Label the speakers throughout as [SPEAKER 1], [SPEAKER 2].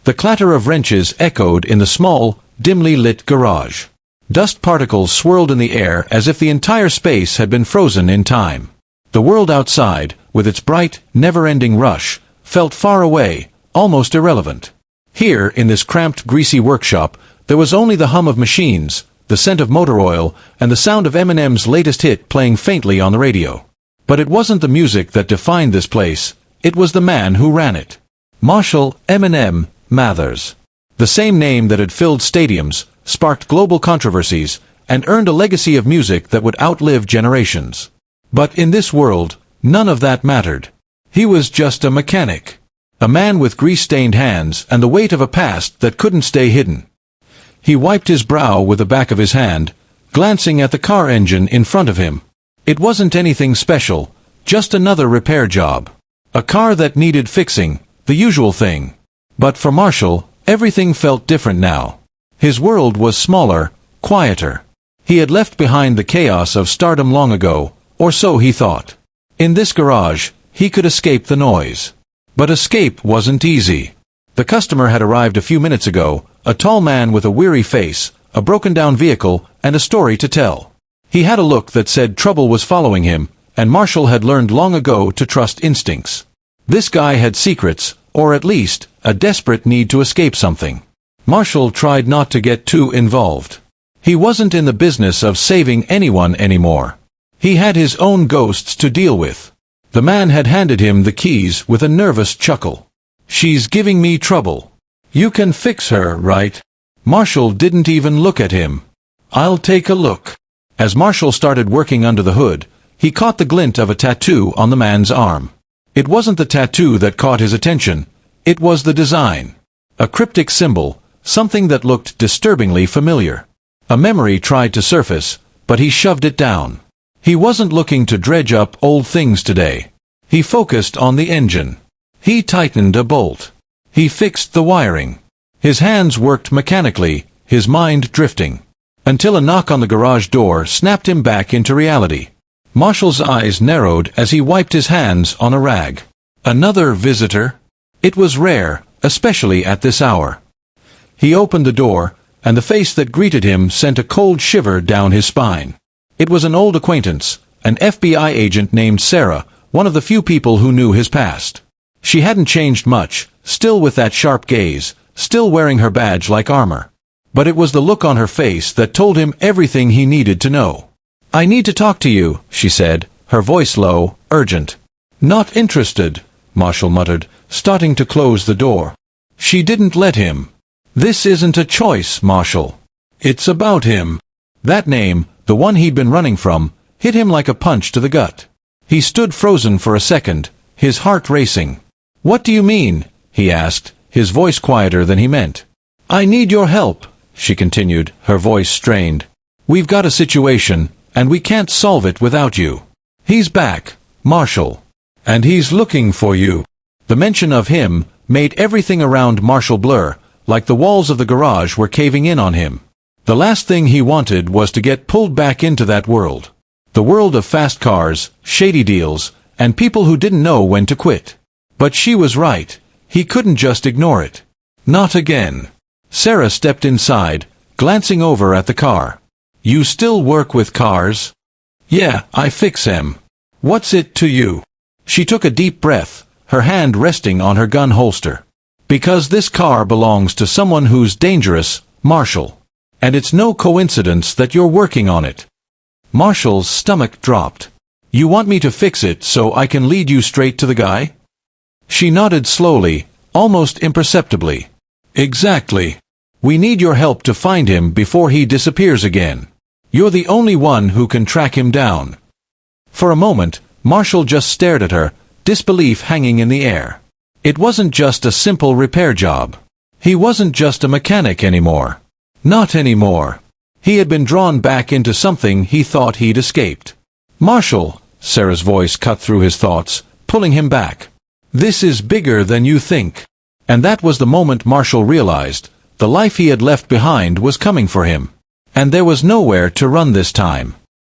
[SPEAKER 1] The clatter of wrenches echoed in the small, dimly lit garage. Dust particles swirled in the air as if the entire space had been frozen in time. The world outside, with its bright, never-ending rush, felt far away, almost irrelevant. Here, in this cramped, greasy workshop, there was only the hum of machines, the scent of motor oil, and the sound of Eminem's latest hit playing faintly on the radio. But it wasn't the music that defined this place, it was the man who ran it. Marshall Eminem Mathers. The same name that had filled stadiums, sparked global controversies, and earned a legacy of music that would outlive generations. But in this world, none of that mattered. He was just a mechanic. A man with grease-stained hands and the weight of a past that couldn't stay hidden. He wiped his brow with the back of his hand, glancing at the car engine in front of him. It wasn't anything special, just another repair job. A car that needed fixing, the usual thing. But for Marshall, everything felt different now. His world was smaller, quieter. He had left behind the chaos of stardom long ago, or so he thought. In this garage, he could escape the noise. But escape wasn't easy. The customer had arrived a few minutes ago, a tall man with a weary face, a broken-down vehicle, and a story to tell. He had a look that said trouble was following him, and Marshall had learned long ago to trust instincts. This guy had secrets, or at least, a desperate need to escape something. Marshall tried not to get too involved. He wasn't in the business of saving anyone anymore. He had his own ghosts to deal with. The man had handed him the keys with a nervous chuckle. "She's giving me trouble. You can fix her, right?" Marshall didn't even look at him. "I'll take a look." As Marshall started working under the hood, he caught the glint of a tattoo on the man's arm. It wasn't the tattoo that caught his attention, it was the design. A cryptic symbol, something that looked disturbingly familiar. A memory tried to surface, but he shoved it down. He wasn't looking to dredge up old things today. He focused on the engine. He tightened a bolt. He fixed the wiring. His hands worked mechanically, his mind drifting. Until a knock on the garage door snapped him back into reality. Marshall's eyes narrowed as he wiped his hands on a rag. Another visitor? It was rare, especially at this hour. He opened the door, and the face that greeted him sent a cold shiver down his spine. It was an old acquaintance, an FBI agent named Sarah, one of the few people who knew his past. She hadn't changed much, still with that sharp gaze, still wearing her badge like armor. But it was the look on her face that told him everything he needed to know. "I need to talk to you," she said, her voice low, urgent. "Not interested," Marshall muttered, starting to close the door. She didn't let him. "This isn't a choice, Marshall. It's about him." That name, the one he'd been running from, hit him like a punch to the gut. He stood frozen for a second, his heart racing. "What do you mean?" he asked, his voice quieter than he meant. "I need your help," she continued, her voice strained. "We've got a situation, and we can't solve it without you. He's back, Marshall. And he's looking for you." The mention of him made everything around Marshall blur, like the walls of the garage were caving in on him. The last thing he wanted was to get pulled back into that world. The world of fast cars, shady deals, and people who didn't know when to quit. But she was right. He couldn't just ignore it. Not again. Sarah stepped inside, glancing over at the car. "You still work with cars?" "Yeah, I fix 'em. What's it to you?" She took a deep breath, her hand resting on her gun holster. "Because this car belongs to someone who's dangerous, Marshall. And it's no coincidence that you're working on it." Marshall's stomach dropped. "You want me to fix it so I can lead you straight to the guy?" She nodded slowly, almost imperceptibly. "Exactly. We need your help to find him before he disappears again. You're the only one who can track him down." For a moment, Marshall just stared at her, disbelief hanging in the air. It wasn't just a simple repair job. He wasn't just a mechanic anymore. Not anymore. He had been drawn back into something he thought he'd escaped. "Marshall," Sarah's voice cut through his thoughts, pulling him back. "This is bigger than you think." And that was the moment Marshall realized, the life he had left behind was coming for him. And there was nowhere to run this time.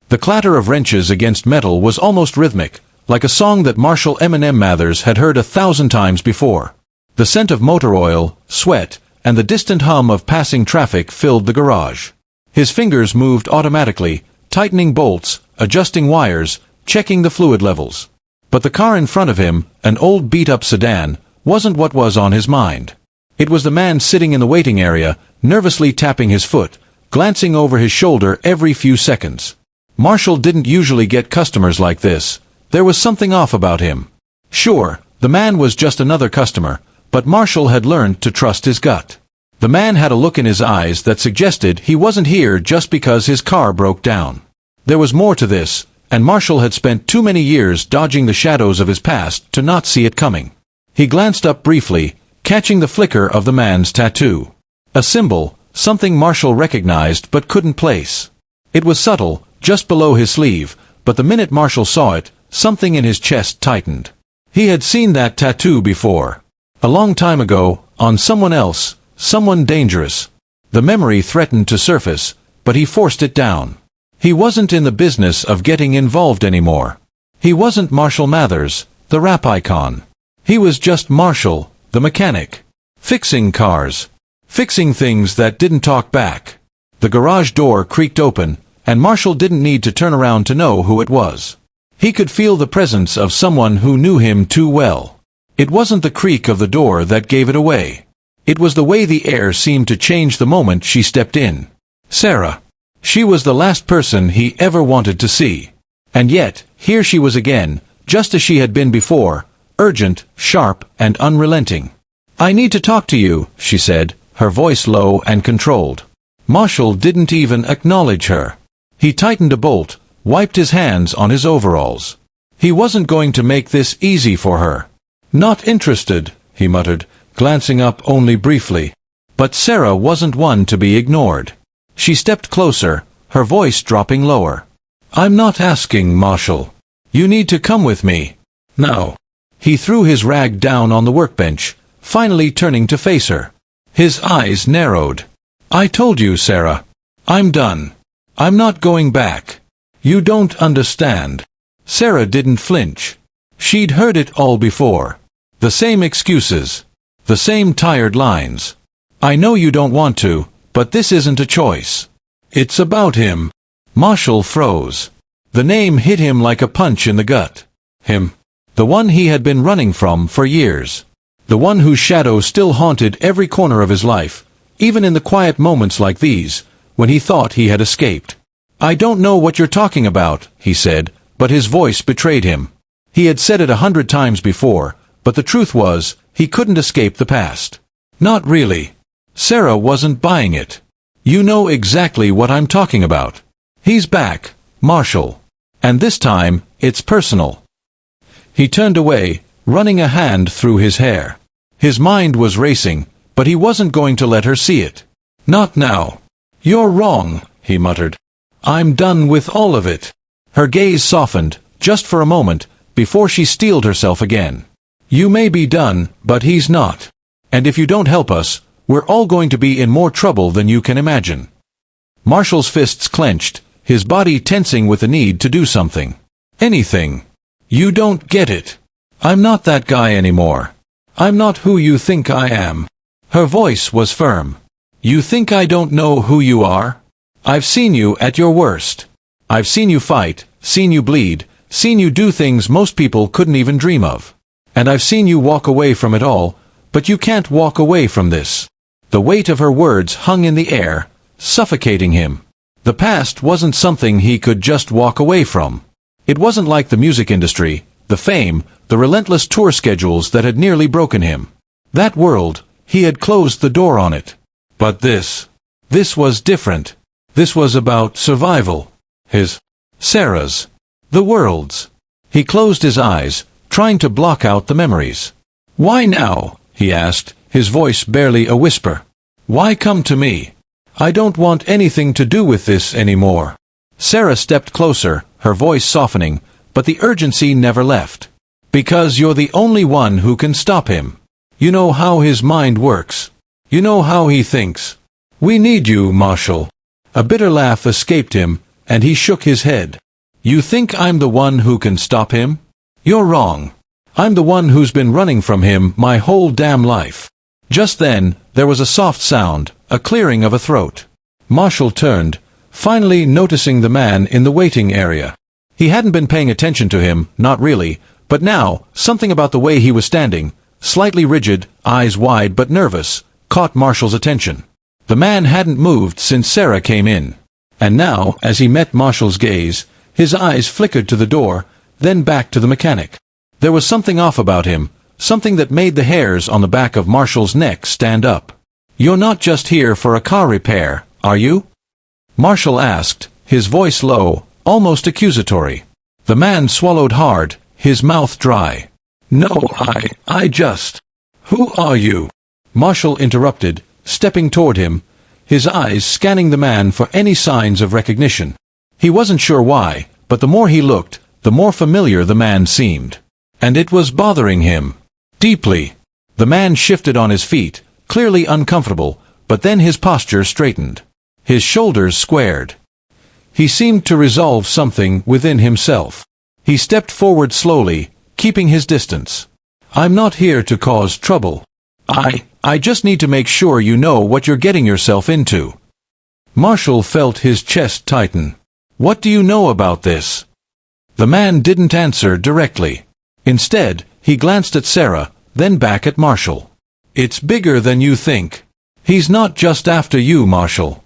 [SPEAKER 1] The clatter of wrenches against metal was almost rhythmic, like a song that Marshall Eminem Mathers had heard 1,000 times before. The scent of motor oil, sweat, and the distant hum of passing traffic filled the garage. His fingers moved automatically, tightening bolts, adjusting wires, checking the fluid levels. But the car in front of him, an old beat-up sedan, wasn't what was on his mind. It was the man sitting in the waiting area, nervously tapping his foot, glancing over his shoulder every few seconds. Marshall didn't usually get customers like this. There was something off about him. Sure, the man was just another customer, but Marshall had learned to trust his gut. The man had a look in his eyes that suggested he wasn't here just because his car broke down. There was more to this, and Marshall had spent too many years dodging the shadows of his past to not see it coming. He glanced up briefly, catching the flicker of the man's tattoo. A symbol, something Marshall recognized but couldn't place. It was subtle, just below his sleeve, but the minute Marshall saw it, something in his chest tightened. He had seen that tattoo before. A long time ago, on someone else, someone dangerous. The memory threatened to surface, but he forced it down. He wasn't in the business of getting involved anymore. He wasn't Marshall Mathers, the rap icon. He was just Marshall, the mechanic. Fixing cars. Fixing things that didn't talk back. The garage door creaked open, and Marshall didn't need to turn around to know who it was. He could feel the presence of someone who knew him too well. It wasn't the creak of the door that gave it away. It was the way the air seemed to change the moment she stepped in. Sarah. She was the last person he ever wanted to see. And yet, here she was again, just as she had been before, urgent, sharp, and unrelenting. "I need to talk to you," she said, her voice low and controlled. Marshall didn't even acknowledge her. He tightened a bolt, wiped his hands on his overalls. He wasn't going to make this easy for her. "Not interested," he muttered, glancing up only briefly. But Sarah wasn't one to be ignored. She stepped closer, her voice dropping lower. "I'm not asking, Marshall. You need to come with me. Now." He threw his rag down on the workbench, finally turning to face her. His eyes narrowed. "I told you, Sarah. I'm done. I'm not going back. You don't understand." Sarah didn't flinch. She'd heard it all before. The same excuses. The same tired lines. "I know you don't want to, but this isn't a choice. It's about him." Marshall froze. The name hit him like a punch in the gut. Him. The one he had been running from for years. The one whose shadow still haunted every corner of his life, even in the quiet moments like these, when he thought he had escaped. "I don't know what you're talking about," he said, but his voice betrayed him. He had said it 100 times before, but the truth was, he couldn't escape the past. "Not really." Sarah wasn't buying it. "You know exactly what I'm talking about. He's back, Marshall. And this time, it's personal." He turned away, running a hand through his hair. His mind was racing, but he wasn't going to let her see it. "Not now." "You're wrong," he muttered. "I'm done with all of it." Her gaze softened, just for a moment, before she steeled herself again. "You may be done, but he's not. And if you don't help us, we're all going to be in more trouble than you can imagine." Marshall's fists clenched, his body tensing with the need to do something. "Anything. You don't get it. I'm not that guy anymore. I'm not who you think I am." Her voice was firm. "You think I don't know who you are? I've seen you at your worst. I've seen you fight, seen you bleed, seen you do things most people couldn't even dream of. And I've seen you walk away from it all, but you can't walk away from this." The weight of her words hung in the air, suffocating him. The past wasn't something he could just walk away from. It wasn't like the music industry, the fame, the relentless tour schedules that had nearly broken him. That world, he had closed the door on it. But this was different. This was about survival. His, Sarah's, the world's. He closed his eyes, trying to block out the memories. "Why now?" he asked, his voice barely a whisper. "Why come to me? I don't want anything to do with this anymore." Sarah stepped closer, her voice softening, but the urgency never left. "Because you're the only one who can stop him. You know how his mind works. You know how he thinks. We need you, Marshall." A bitter laugh escaped him, and he shook his head. "You think I'm the one who can stop him? You're wrong. I'm the one who's been running from him my whole damn life." Just then, there was a soft sound, a clearing of a throat. Marshall turned, finally noticing the man in the waiting area. He hadn't been paying attention to him, not really, but now, something about the way he was standing, slightly rigid, eyes wide but nervous, caught Marshall's attention. The man hadn't moved since Sarah came in. And now, as he met Marshall's gaze, his eyes flickered to the door, then back to the mechanic. There was something off about him, something that made the hairs on the back of Marshall's neck stand up. "You're not just here for a car repair, are you?" Marshall asked, his voice low, almost accusatory. The man swallowed hard, his mouth dry. "No, I just... Who are you?" Marshall interrupted, stepping toward him, his eyes scanning the man for any signs of recognition. He wasn't sure why, but the more he looked, the more familiar the man seemed. And it was bothering him. Deeply. The man shifted on his feet, clearly uncomfortable, but then his posture straightened. His shoulders squared. He seemed to resolve something within himself. He stepped forward slowly, keeping his distance. "I'm not here to cause trouble. I just need to make sure you know what you're getting yourself into." Marshall felt his chest tighten. "What do you know about this?" The man didn't answer directly. Instead, he glanced at Sarah, then back at Marshall. "It's bigger than you think. He's not just after you, Marshall.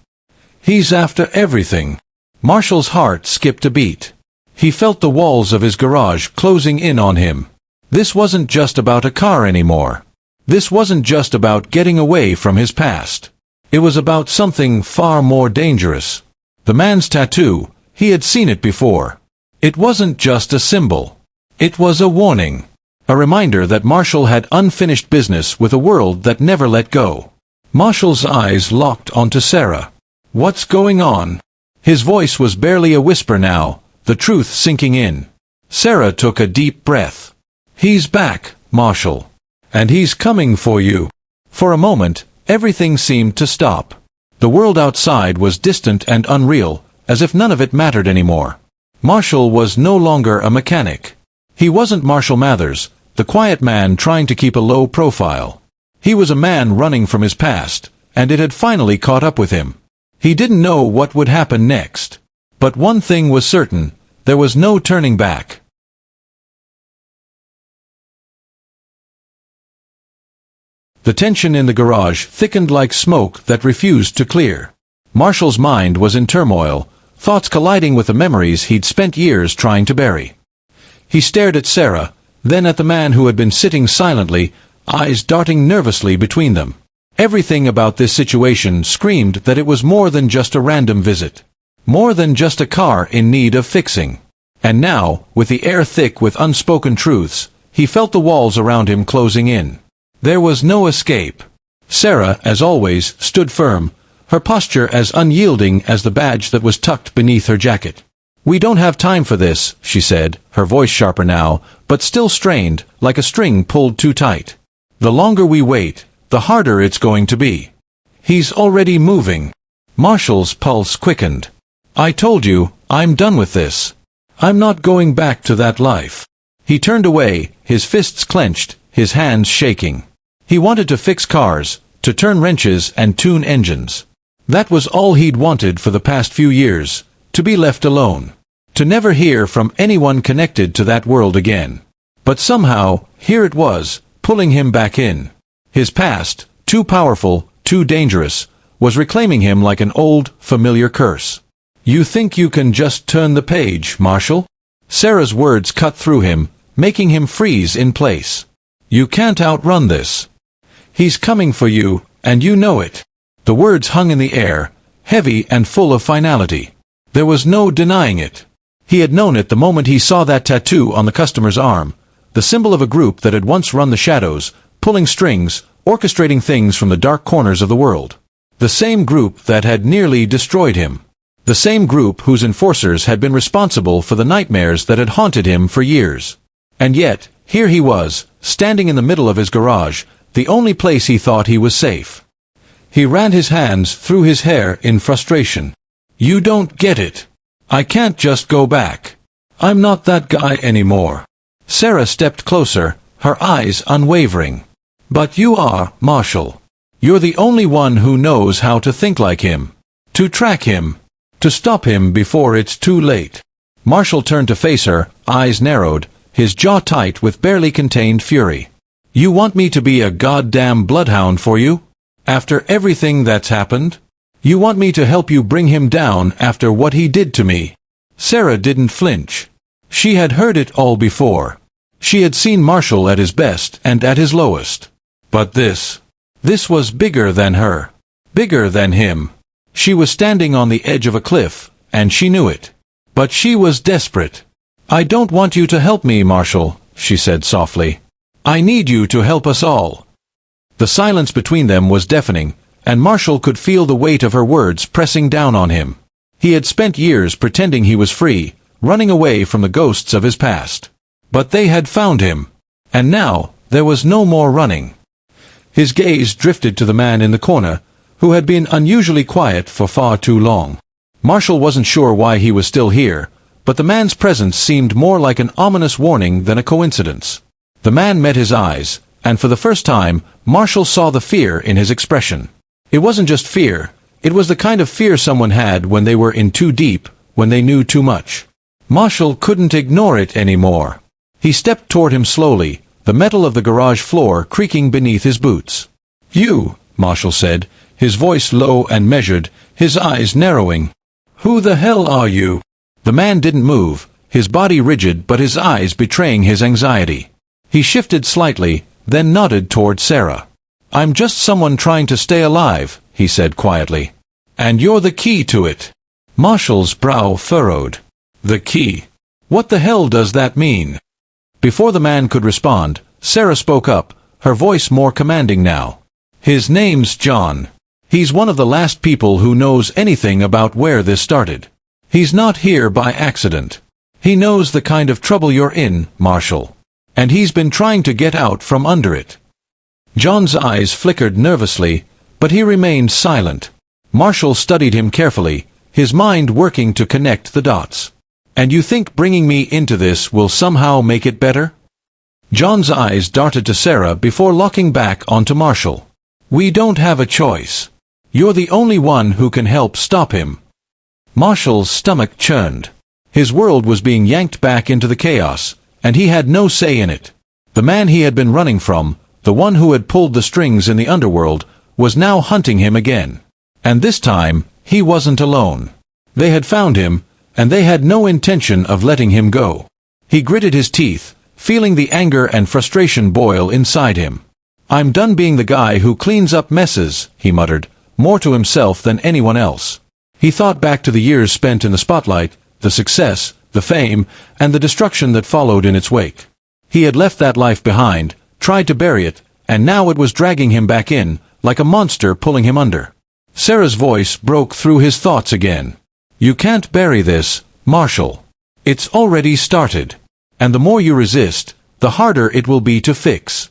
[SPEAKER 1] He's after everything." Marshall's heart skipped a beat. He felt the walls of his garage closing in on him. This wasn't just about a car anymore. This wasn't just about getting away from his past. It was about something far more dangerous. The man's tattoo, he had seen it before. It wasn't just a symbol. It was a warning. A reminder that Marshall had unfinished business with a world that never let go. Marshall's eyes locked onto Sarah. "What's going on?" His voice was barely a whisper now, the truth sinking in. Sarah took a deep breath. "He's back, Marshall. And he's coming for you." For a moment, everything seemed to stop. The world outside was distant and unreal, as if none of it mattered anymore. Marshall was no longer a mechanic. He wasn't Marshall Mathers, the quiet man trying to keep a low profile. He was a man running from his past, and it had finally caught up with him. He didn't know what would happen next. But one thing was certain, there was no turning back. The tension in the garage thickened like smoke that refused to clear. Marshall's mind was in turmoil, thoughts colliding with the memories he'd spent years trying to bury. He stared at Sarah, then at the man who had been sitting silently, eyes darting nervously between them. Everything about this situation screamed that it was more than just a random visit. More than just a car in need of fixing. And now, with the air thick with unspoken truths, he felt the walls around him closing in. There was no escape. Sarah, as always, stood firm, her posture as unyielding as the badge that was tucked beneath her jacket. "We don't have time for this," she said, her voice sharper now, but still strained, like a string pulled too tight. "The longer we wait, the harder it's going to be." "He's already moving." Marshall's pulse quickened. "I told you, I'm done with this. I'm not going back to that life." He turned away, his fists clenched, his hands shaking. He wanted to fix cars, to turn wrenches and tune engines. That was all he'd wanted for the past few years, to be left alone. To never hear from anyone connected to that world again. But somehow, here it was, pulling him back in. His past, too powerful, too dangerous, was reclaiming him like an old, familiar curse. "You think you can just turn the page, Marshall?" Sarah's words cut through him, making him freeze in place. "You can't outrun this. He's coming for you, and you know it." The words hung in the air, heavy and full of finality. There was no denying it. He had known it the moment he saw that tattoo on the customer's arm, the symbol of a group that had once run the shadows, pulling strings, orchestrating things from the dark corners of the world. The same group that had nearly destroyed him. The same group whose enforcers had been responsible for the nightmares that had haunted him for years. And yet, here he was, standing in the middle of his garage, the only place he thought he was safe. He ran his hands through his hair in frustration. "You don't get it. I can't just go back. I'm not that guy anymore. Sarah stepped closer, her eyes unwavering. "But you are, Marshall. You're the only one who knows how to think like him. To track him. To stop him before it's too late." Marshall turned to face her, eyes narrowed, his jaw tight with barely contained fury. "You want me to be a goddamn bloodhound for you? After everything that's happened? You want me to help you bring him down after what he did to me?" Sarah didn't flinch. She had heard it all before. She had seen Marshall at his best and at his lowest. But this was bigger than her. Bigger than him. She was standing on the edge of a cliff, and she knew it. But she was desperate. "I don't want you to help me, Marshall," she said softly. "I need you to help us all." The silence between them was deafening, and Marshall could feel the weight of her words pressing down on him. He had spent years pretending he was free, running away from the ghosts of his past. But they had found him. And now, there was no more running. His gaze drifted to the man in the corner, who had been unusually quiet for far too long. Marshall wasn't sure why he was still here, but the man's presence seemed more like an ominous warning than a coincidence. The man met his eyes, and for the first time, Marshall saw the fear in his expression. It wasn't just fear, it was the kind of fear someone had when they were in too deep, when they knew too much. Marshall couldn't ignore it anymore. He stepped toward him slowly, the metal of the garage floor creaking beneath his boots. "You," Marshall said, his voice low and measured, his eyes narrowing. "Who the hell are you?" The man didn't move, his body rigid but his eyes betraying his anxiety. He shifted slightly, then nodded toward Sarah. "I'm just someone trying to stay alive," he said quietly. "And you're the key to it." Marshall's brow furrowed. "The key? What the hell does that mean?" Before the man could respond, Sarah spoke up, her voice more commanding now. "His name's John. He's one of the last people who knows anything about where this started. He's not here by accident. He knows the kind of trouble you're in, Marshall. And he's been trying to get out from under it." John's eyes flickered nervously, but he remained silent. Marshall studied him carefully, his mind working to connect the dots. "And you think bringing me into this will somehow make it better?" John's eyes darted to Sarah before locking back onto Marshall. "We don't have a choice. You're the only one who can help stop him." Marshall's stomach churned. His world was being yanked back into the chaos, and he had no say in it. The man he had been running from, the one who had pulled the strings in the underworld, was now hunting him again. And this time, he wasn't alone. They had found him, and they had no intention of letting him go. He gritted his teeth, feeling the anger and frustration boil inside him. "I'm done being the guy who cleans up messes," he muttered, more to himself than anyone else. He thought back to the years spent in the spotlight, the success, the fame, and the destruction that followed in its wake. He had left that life behind, tried to bury it, and now it was dragging him back in, like a monster pulling him under. Sarah's voice broke through his thoughts again. "You can't bury this, Marshall. It's already started. And the more you resist, the harder it will be to fix."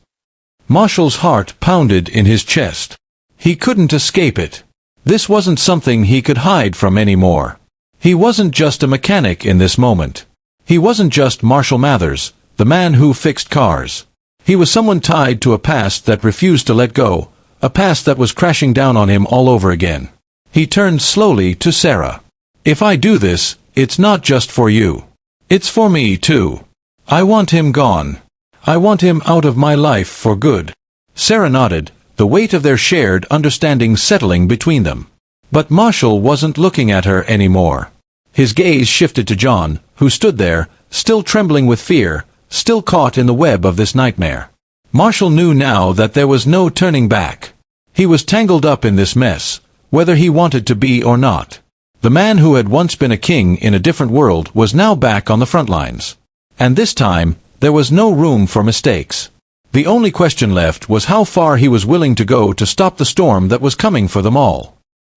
[SPEAKER 1] Marshall's heart pounded in his chest. He couldn't escape it. This wasn't something he could hide from anymore. He wasn't just a mechanic in this moment. He wasn't just Marshall Mathers, the man who fixed cars. He was someone tied to a past that refused to let go, a past that was crashing down on him all over again. He turned slowly to Sarah. "If I do this, it's not just for you. It's for me too. I want him gone. I want him out of my life for good." Sarah nodded, the weight of their shared understanding settling between them. But Marshall wasn't looking at her anymore. His gaze shifted to John, who stood there, still trembling with fear, still caught in the web of this nightmare. Marshall knew now that there was no turning back. He was tangled up in this mess, whether he wanted to be or not. The man who had once been a king in a different world was now back on the front lines. And this time, there was no room for mistakes. The only question left was how far he was willing to go to stop the storm that was coming for them all.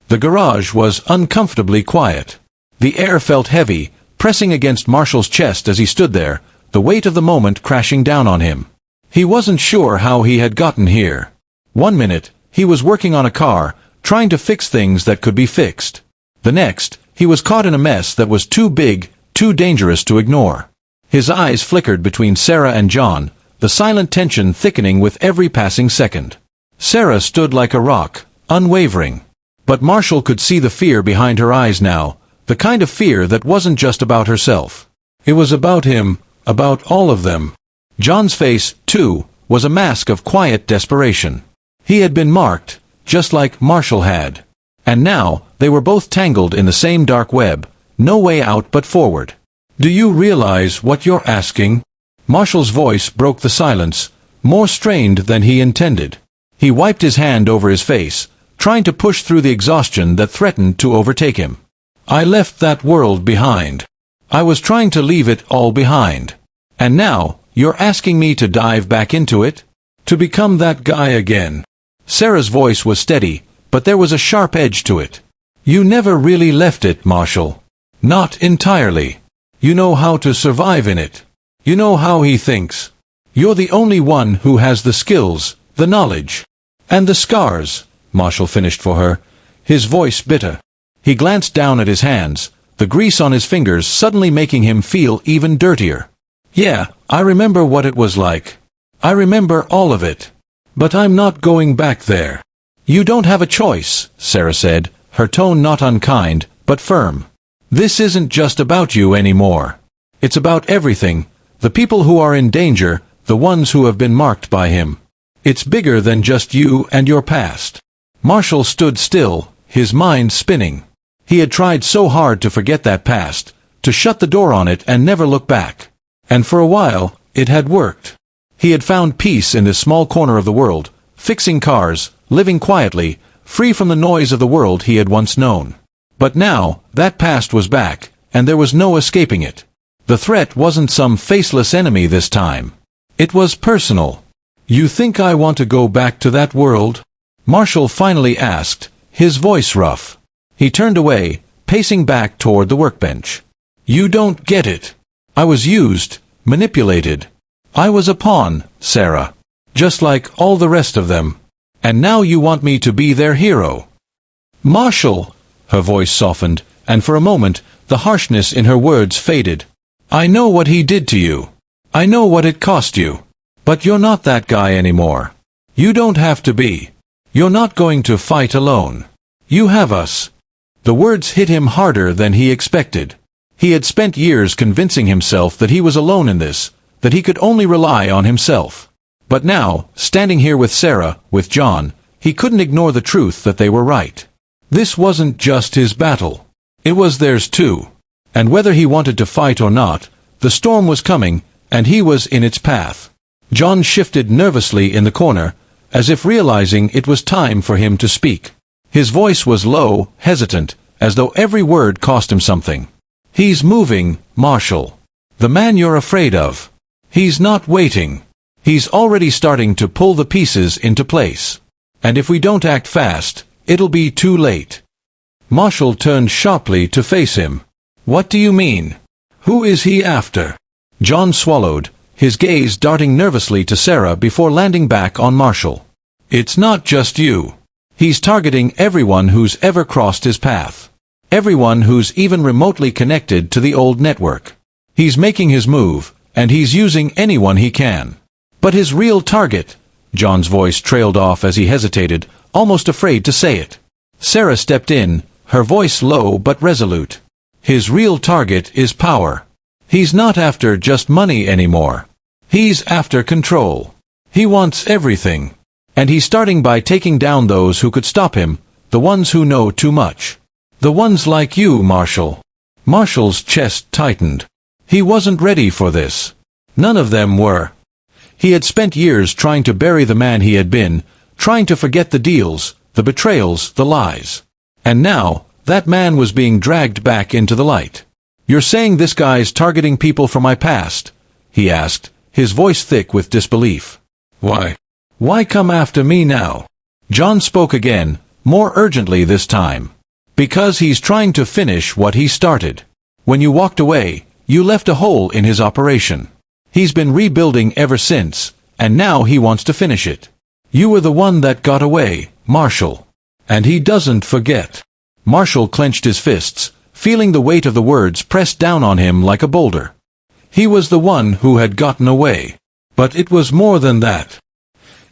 [SPEAKER 1] The garage was uncomfortably quiet. The air felt heavy, pressing against Marshall's chest as he stood there, the weight of the moment crashing down on him. He wasn't sure how he had gotten here. One minute, he was working on a car, trying to fix things that could be fixed. The next, he was caught in a mess that was too big, too dangerous to ignore. His eyes flickered between Sarah and John, the silent tension thickening with every passing second. Sarah stood like a rock, unwavering. But Marshall could see the fear behind her eyes now, the kind of fear that wasn't just about herself. It was about him, about all of them. John's face, too, was a mask of quiet desperation. He had been marked, just like Marshall had. And now, they were both tangled in the same dark web, no way out but forward. "Do you realize what you're asking?" Marshall's voice broke the silence, more strained than he intended. He wiped his hand over his face, trying to push through the exhaustion that threatened to overtake him. "I left that world behind. I was trying to leave it all behind. And now, you're asking me to dive back into it? To become that guy again?" Sarah's voice was steady, but there was a sharp edge to it. "You never really left it, Marshall. Not entirely. You know how to survive in it. You know how he thinks. You're the only one who has the skills, the knowledge. And the scars," Marshall finished for her, his voice bitter. He glanced down at his hands, the grease on his fingers suddenly making him feel even dirtier. "Yeah, I remember what it was like. I remember all of it. But I'm not going back there." "You don't have a choice," Sarah said, her tone not unkind, but firm. "This isn't just about you anymore. It's about everything, the people who are in danger, the ones who have been marked by him. It's bigger than just you and your past." Marshall stood still, his mind spinning. He had tried so hard to forget that past, to shut the door on it and never look back. And for a while, it had worked. He had found peace in this small corner of the world, fixing cars, living quietly, free from the noise of the world he had once known. But now, that past was back, and there was no escaping it. The threat wasn't some faceless enemy this time. It was personal. "You think I want to go back to that world?" Marshall finally asked, his voice rough. He turned away, pacing back toward the workbench. "You don't get it. I was used, manipulated. I was a pawn, Sarah. Just like all the rest of them. And now you want me to be their hero." "Marshall!" Her voice softened, and for a moment, the harshness in her words faded. "I know what he did to you. I know what it cost you. But you're not that guy anymore. You don't have to be. You're not going to fight alone. You have us." The words hit him harder than he expected. He had spent years convincing himself that he was alone in this, that he could only rely on himself. But now, standing here with Sarah, with John, he couldn't ignore the truth that they were right. This wasn't just his battle. It was theirs too. And whether he wanted to fight or not, the storm was coming, and he was in its path. John shifted nervously in the corner, as if realizing it was time for him to speak. His voice was low, hesitant, as though every word cost him something. "He's moving, Marshall. The man you're afraid of. He's not waiting. He's already starting to pull the pieces into place. And if we don't act fast, it'll be too late." Marshall turned sharply to face him. "What do you mean? Who is he after?" John swallowed, his gaze darting nervously to Sarah before landing back on Marshall. "It's not just you. He's targeting everyone who's ever crossed his path. Everyone who's even remotely connected to the old network. He's making his move, and he's using anyone he can. But his real target—" John's voice trailed off as he hesitated, almost afraid to say it. Sarah stepped in, her voice low but resolute. "His real target is power. He's not after just money anymore. He's after control. He wants everything. And he's starting by taking down those who could stop him, the ones who know too much. The ones like you, Marshall." Marshall's chest tightened. He wasn't ready for this. None of them were. He had spent years trying to bury the man he had been, trying to forget the deals, the betrayals, the lies. And now, that man was being dragged back into the light. "You're saying this guy's targeting people from my past?" he asked, his voice thick with disbelief. "Why? Why come after me now?" John spoke again, more urgently this time. "Because he's trying to finish what he started. When you walked away, you left a hole in his operation. He's been rebuilding ever since, and now he wants to finish it. You were the one that got away, Marshall. And he doesn't forget." Marshall clenched his fists, feeling the weight of the words pressed down on him like a boulder. He was the one who had gotten away. But it was more than that.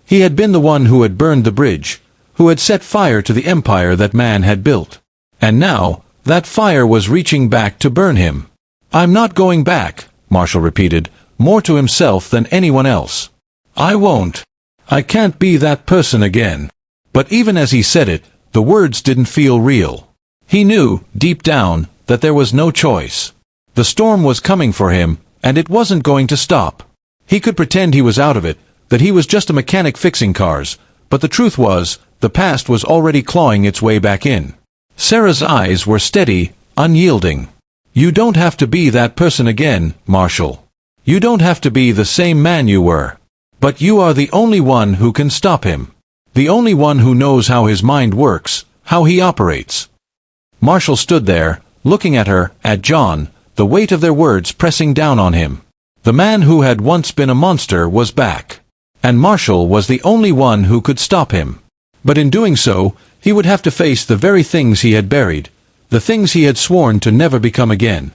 [SPEAKER 1] He had been the one who had burned the bridge, who had set fire to the empire that man had built. And now, that fire was reaching back to burn him. "I'm not going back," Marshall repeated, more to himself than anyone else. "I won't. I can't be that person again." But even as he said it, the words didn't feel real. He knew, deep down, that there was no choice. The storm was coming for him, and it wasn't going to stop. He could pretend he was out of it, that he was just a mechanic fixing cars, but the truth was, the past was already clawing its way back in. Sarah's eyes were steady, unyielding. "You don't have to be that person again, Marshall. You don't have to be the same man you were. But you are the only one who can stop him. The only one who knows how his mind works, how he operates." Marshall stood there, looking at her, at John, the weight of their words pressing down on him. The man who had once been a monster was back. And Marshall was the only one who could stop him. But in doing so, he would have to face the very things he had buried, the things he had sworn to never become again.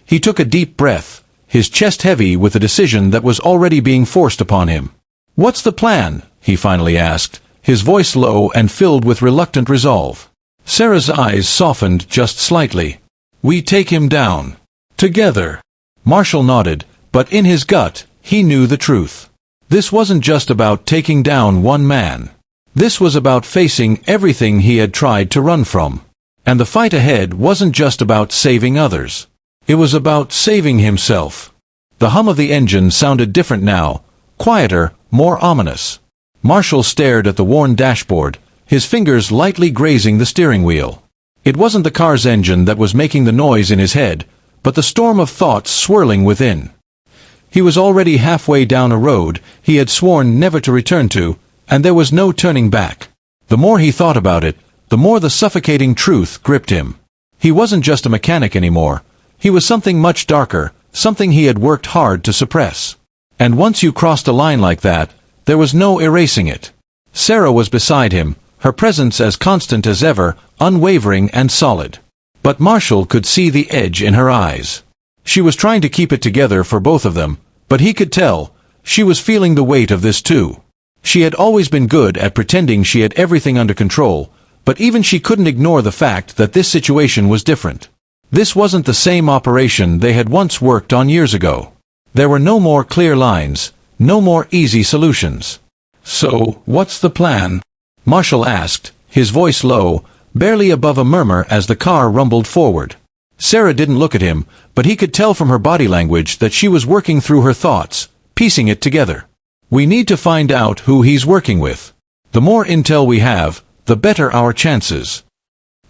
[SPEAKER 1] He took a deep breath, his chest heavy with a decision that was already being forced upon him. "What's the plan?" he finally asked, his voice low and filled with reluctant resolve. Sarah's eyes softened just slightly. "We take him down. Together." Marshall nodded, but in his gut, he knew the truth. This wasn't just about taking down one man. This was about facing everything he had tried to run from. And the fight ahead wasn't just about saving others. It was about saving himself. The hum of the engine sounded different now, quieter, more ominous. Marshall stared at the worn dashboard, his fingers lightly grazing the steering wheel. It wasn't the car's engine that was making the noise in his head, but the storm of thoughts swirling within. He was already halfway down a road he had sworn never to return to, and there was no turning back. The more he thought about it, the more the suffocating truth gripped him. He wasn't just a mechanic anymore. He was something much darker, something he had worked hard to suppress. And once you crossed a line like that, there was no erasing it. Sarah was beside him, her presence as constant as ever, unwavering and solid. But Marshall could see the edge in her eyes. She was trying to keep it together for both of them, but he could tell, she was feeling the weight of this too. She had always been good at pretending she had everything under control, but even she couldn't ignore the fact that this situation was different. This wasn't the same operation they had once worked on years ago. There were no more clear lines, no more easy solutions. "So, what's the plan?" Marshall asked, his voice low, barely above a murmur as the car rumbled forward. Sarah didn't look at him, but he could tell from her body language that she was working through her thoughts, piecing it together. "We need to find out who he's working with. The more intel we have, the better our chances."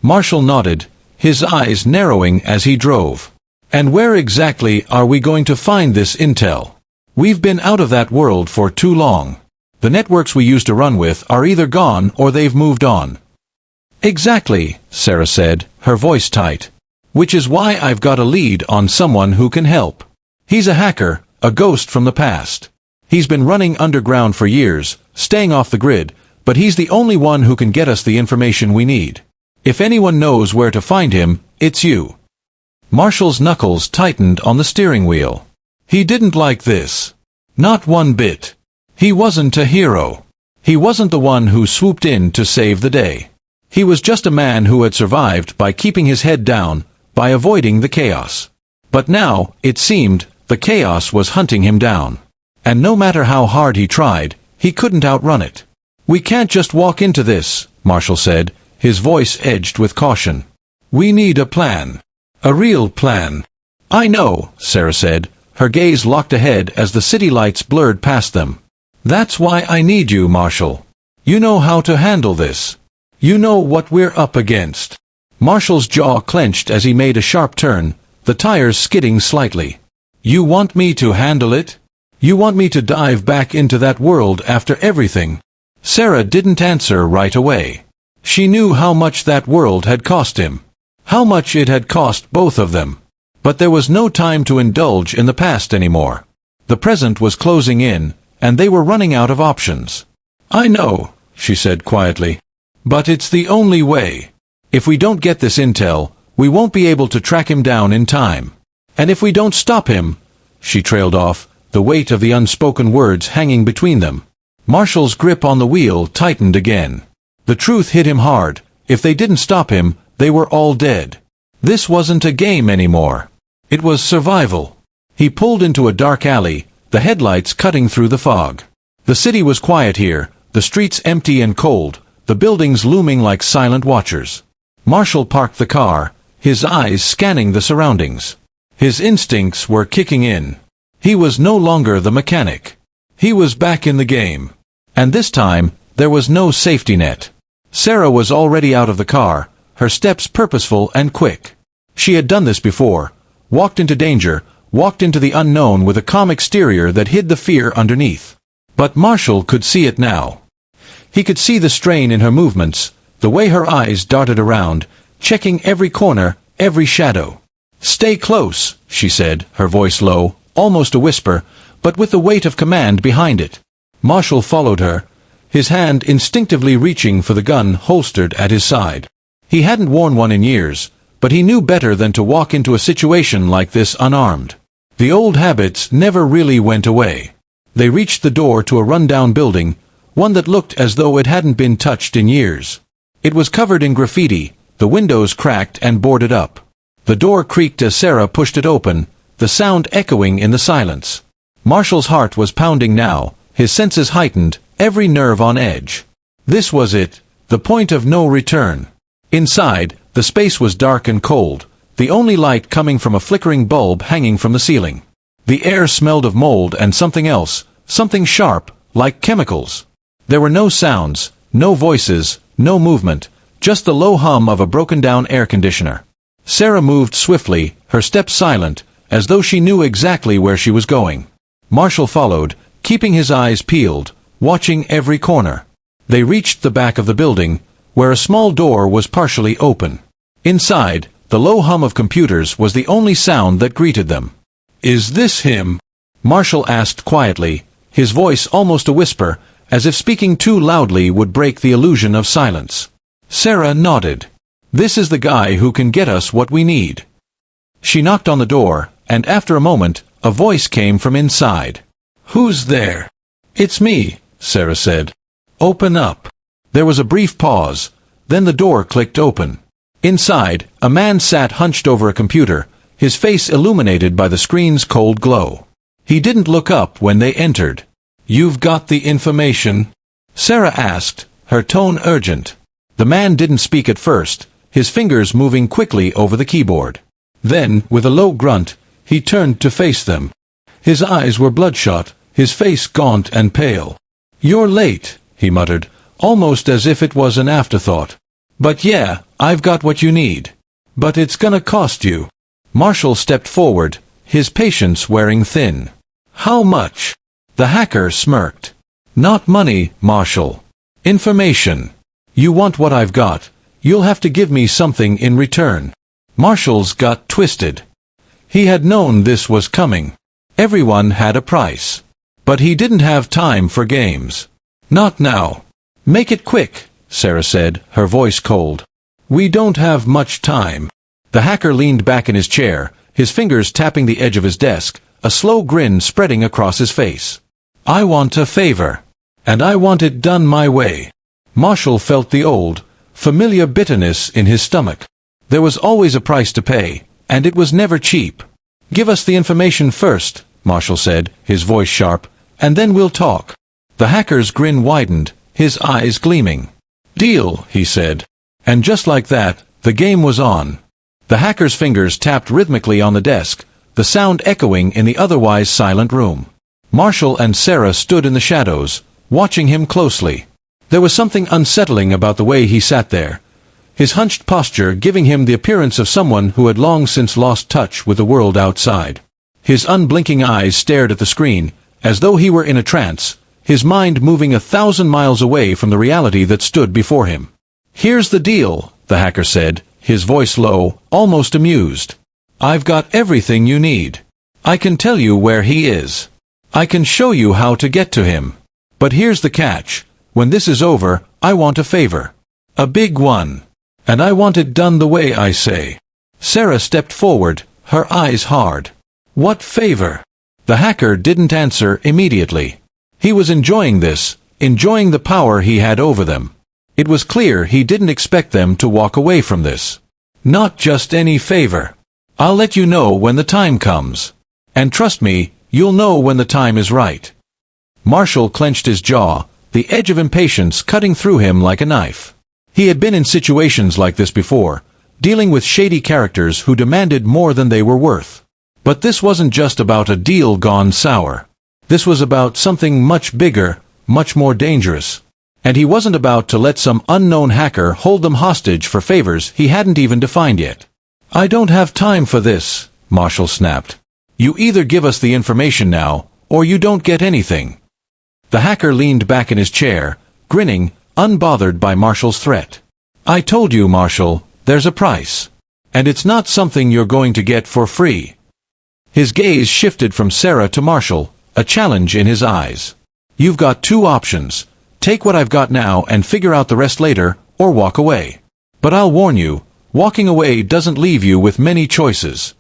[SPEAKER 1] Marshall nodded, his eyes narrowing as he drove. "And where exactly are we going to find this intel? We've been out of that world for too long. The networks we used to run with are either gone or they've moved on." "Exactly," Sarah said, her voice tight. "Which is why I've got a lead on someone who can help. He's a hacker, a ghost from the past. He's been running underground for years, staying off the grid, but he's the only one who can get us the information we need. If anyone knows where to find him, it's you." Marshall's knuckles tightened on the steering wheel. He didn't like this. Not one bit. He wasn't a hero. He wasn't the one who swooped in to save the day. He was just a man who had survived by keeping his head down, by avoiding the chaos. But now, it seemed, the chaos was hunting him down. And no matter how hard he tried, he couldn't outrun it. "We can't just walk into this," Marshall said, his voice edged with caution. "We need a plan. A real plan." "I know," Sarah said, her gaze locked ahead as the city lights blurred past them. "That's why I need you, Marshall. You know how to handle this. You know what we're up against." Marshall's jaw clenched as he made a sharp turn, the tires skidding slightly. "You want me to handle it? You want me to dive back into that world after everything?" Sarah didn't answer right away. She knew how much that world had cost him. How much it had cost both of them. But there was no time to indulge in the past anymore. The present was closing in, and they were running out of options. "I know," she said quietly. "But it's the only way. If we don't get this intel, we won't be able to track him down in time. And if we don't stop him—" she trailed off, the weight of the unspoken words hanging between them. Marshall's grip on the wheel tightened again. The truth hit him hard. If they didn't stop him, they were all dead. This wasn't a game anymore. It was survival. He pulled into a dark alley, the headlights cutting through the fog. The city was quiet here, the streets empty and cold, the buildings looming like silent watchers. Marshall parked the car, his eyes scanning the surroundings. His instincts were kicking in. He was no longer the mechanic. He was back in the game. And this time, there was no safety net. Sarah was already out of the car, her steps purposeful and quick. She had done this before, walked into danger, walked into the unknown with a calm exterior that hid the fear underneath. But Marshall could see it now. He could see the strain in her movements, the way her eyes darted around, checking every corner, every shadow. "Stay close," she said, her voice low, almost a whisper, but with the weight of command behind it. Marshall followed her, his hand instinctively reaching for the gun holstered at his side. He hadn't worn one in years, but he knew better than to walk into a situation like this unarmed. The old habits never really went away. They reached the door to a run-down building, one that looked as though it hadn't been touched in years. It was covered in graffiti, the windows cracked and boarded up. The door creaked as Sarah pushed it open, the sound echoing in the silence. Marshall's heart was pounding now, his senses heightened, every nerve on edge. This was it, the point of no return. Inside, the space was dark and cold, the only light coming from a flickering bulb hanging from the ceiling. The air smelled of mold and something else, something sharp, like chemicals. There were no sounds, no voices, no movement, just the low hum of a broken-down air conditioner. Sarah moved swiftly, her steps silent, as though she knew exactly where she was going. Marshall followed, keeping his eyes peeled, watching every corner. They reached the back of the building, where a small door was partially open. Inside, the low hum of computers was the only sound that greeted them. "Is this him?" Marshall asked quietly, his voice almost a whisper, as if speaking too loudly would break the illusion of silence. Sarah nodded. "This is the guy who can get us what we need." She knocked on the door, and after a moment, a voice came from inside. "Who's there?" "It's me," Sarah said. "Open up." There was a brief pause, then the door clicked open. Inside, a man sat hunched over a computer, his face illuminated by the screen's cold glow. He didn't look up when they entered. "You've got the information?" Sarah asked, her tone urgent. The man didn't speak at first, his fingers moving quickly over the keyboard. Then, with a low grunt, he turned to face them. His eyes were bloodshot, his face gaunt and pale. "You're late," he muttered, almost as if it was an afterthought. "But yeah, I've got what you need. But it's gonna cost you." Marshall stepped forward, his patience wearing thin. "How much?" The hacker smirked. "Not money, Marshall. Information. You want what I've got, you'll have to give me something in return." Marshall's gut twisted. He had known this was coming. Everyone had a price. But he didn't have time for games. "Not now." "Make it quick," Sarah said, her voice cold. "We don't have much time." The hacker leaned back in his chair, his fingers tapping the edge of his desk, a slow grin spreading across his face. "I want a favor. And I want it done my way." Marshall felt the old, familiar bitterness in his stomach. There was always a price to pay, and it was never cheap. "Give us the information first," Marshall said, his voice sharp, "and then we'll talk." The hacker's grin widened, his eyes gleaming. "Deal," he said. And just like that, the game was on. The hacker's fingers tapped rhythmically on the desk, the sound echoing in the otherwise silent room. Marshall and Sarah stood in the shadows, watching him closely. There was something unsettling about the way he sat there, his hunched posture giving him the appearance of someone who had long since lost touch with the world outside. His unblinking eyes stared at the screen, as though he were in a trance, his mind moving 1,000 miles away from the reality that stood before him. "Here's the deal," the hacker said, his voice low, almost amused. "I've got everything you need. I can tell you where he is. I can show you how to get to him. But here's the catch. When this is over, I want a favor. A big one. And I want it done the way I say." Sarah stepped forward, her eyes hard. "What favor?" The hacker didn't answer immediately. He was enjoying this, enjoying the power he had over them. It was clear he didn't expect them to walk away from this. Not just any favor. I'll let you know when the time comes. And trust me, you'll know when the time is right. Marshall clenched his jaw, the edge of impatience cutting through him like a knife. He had been in situations like this before, dealing with shady characters who demanded more than they were worth. But this wasn't just about a deal gone sour. This was about something much bigger, much more dangerous. And he wasn't about to let some unknown hacker hold them hostage for favors he hadn't even defined yet. I don't have time for this, Marshall snapped. You either give us the information now, or you don't get anything. The hacker leaned back in his chair, grinning, unbothered by Marshall's threat. I told you, Marshall, there's a price. And it's not something you're going to get for free. His gaze shifted from Sarah to Marshall, a challenge in his eyes. You've got two options. Take what I've got now and figure out the rest later, or walk away. But I'll warn you, walking away doesn't leave you with many choices.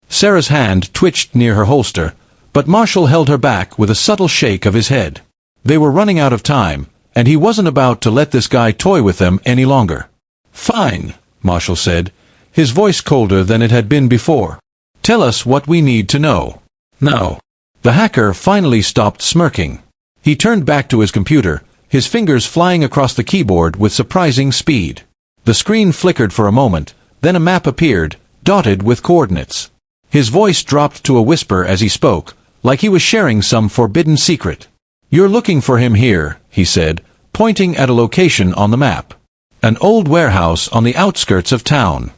[SPEAKER 1] Sarah's hand twitched near her holster, but Marshall held her back with a subtle shake of his head. They were running out of time, and he wasn't about to let this guy toy with them any longer. Fine, Marshall said, his voice colder than it had been before. Tell us what we need to know. Now. The hacker finally stopped smirking. He turned back to his computer, his fingers flying across the keyboard with surprising speed. The screen flickered for a moment, then a map appeared, dotted with coordinates. His voice dropped to a whisper as he spoke, like he was sharing some forbidden secret. You're looking for him here, he said, pointing at a location on the map. An old warehouse on the outskirts of town.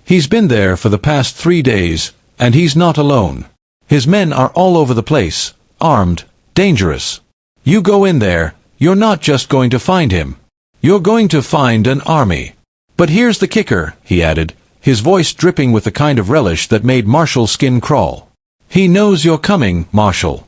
[SPEAKER 1] He's been there for the past 3 days, and he's not alone. His men are all over the place, armed, dangerous. You go in there, you're not just going to find him. You're going to find an army. But here's the kicker, he added, his voice dripping with the kind of relish that made Marshall's skin crawl. He knows you're coming, Marshall.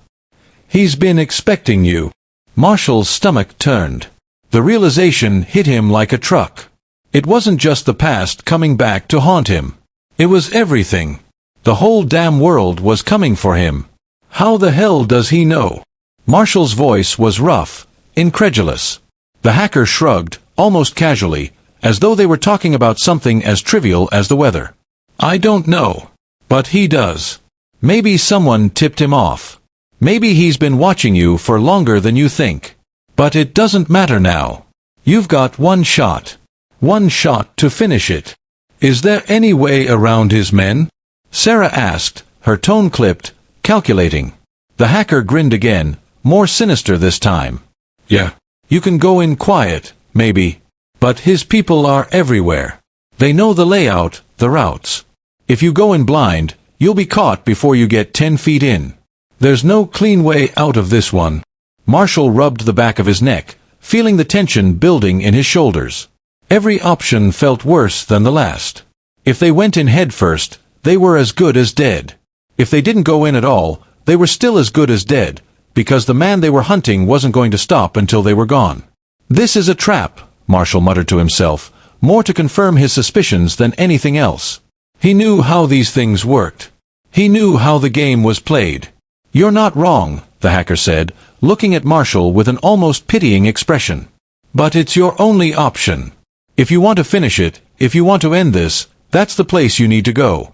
[SPEAKER 1] He's been expecting you. Marshall's stomach turned. The realization hit him like a truck. It wasn't just the past coming back to haunt him. It was everything. The whole damn world was coming for him. How the hell does he know? Marshall's voice was rough, incredulous. The hacker shrugged, almost casually, as though they were talking about something as trivial as the weather. I don't know. But he does. Maybe someone tipped him off. Maybe he's been watching you for longer than you think. But it doesn't matter now. You've got one shot. One shot to finish it. Is there any way around his men? Sarah asked, her tone clipped, calculating. The hacker grinned again, more sinister this time. Yeah. You can go in quiet, maybe. But his people are everywhere. They know the layout, the routes. If you go in blind, you'll be caught before you get 10 feet in. There's no clean way out of this one. Marshall rubbed the back of his neck, feeling the tension building in his shoulders. Every option felt worse than the last. If they went in head first, they were as good as dead. If they didn't go in at all, they were still as good as dead, because the man they were hunting wasn't going to stop until they were gone. This is a trap, Marshall muttered to himself, more to confirm his suspicions than anything else. He knew how these things worked. He knew how the game was played. You're not wrong, the hacker said, looking at Marshall with an almost pitying expression. But it's your only option. If you want to finish it, if you want to end this, that's the place you need to go.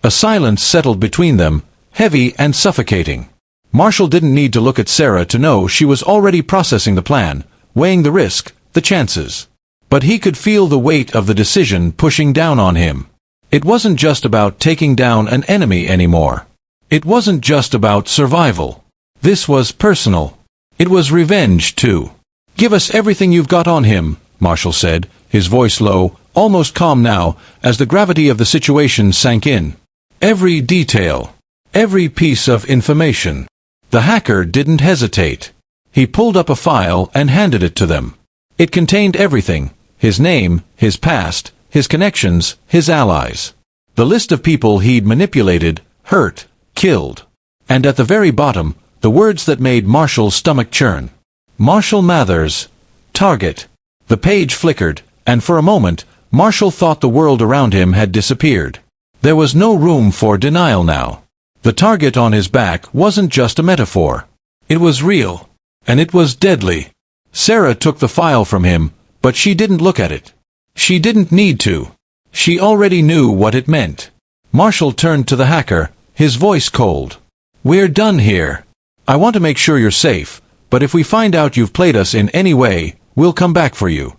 [SPEAKER 1] A silence settled between them, heavy and suffocating. Marshall didn't need to look at Sarah to know she was already processing the plan, weighing the risk, the chances. But he could feel the weight of the decision pushing down on him. It wasn't just about taking down an enemy anymore. It wasn't just about survival. This was personal. It was revenge, too. Give us everything you've got on him, Marshall said, his voice low, almost calm now, as the gravity of the situation sank in. Every detail. Every piece of information. The hacker didn't hesitate. He pulled up a file and handed it to them. It contained everything: his name, his past, his connections, his allies. The list of people he'd manipulated, hurt, killed. And at the very bottom, the words that made Marshall's stomach churn. Marshall Mathers. Target. The page flickered, and for a moment, Marshall thought the world around him had disappeared. There was no room for denial now. The target on his back wasn't just a metaphor. It was real. And it was deadly. Sarah took the file from him, but she didn't look at it. She didn't need to. She already knew what it meant. Marshall turned to the hacker, his voice cold. "We're done here. I want to make sure you're safe, but if we find out you've played us in any way, we'll come back for you."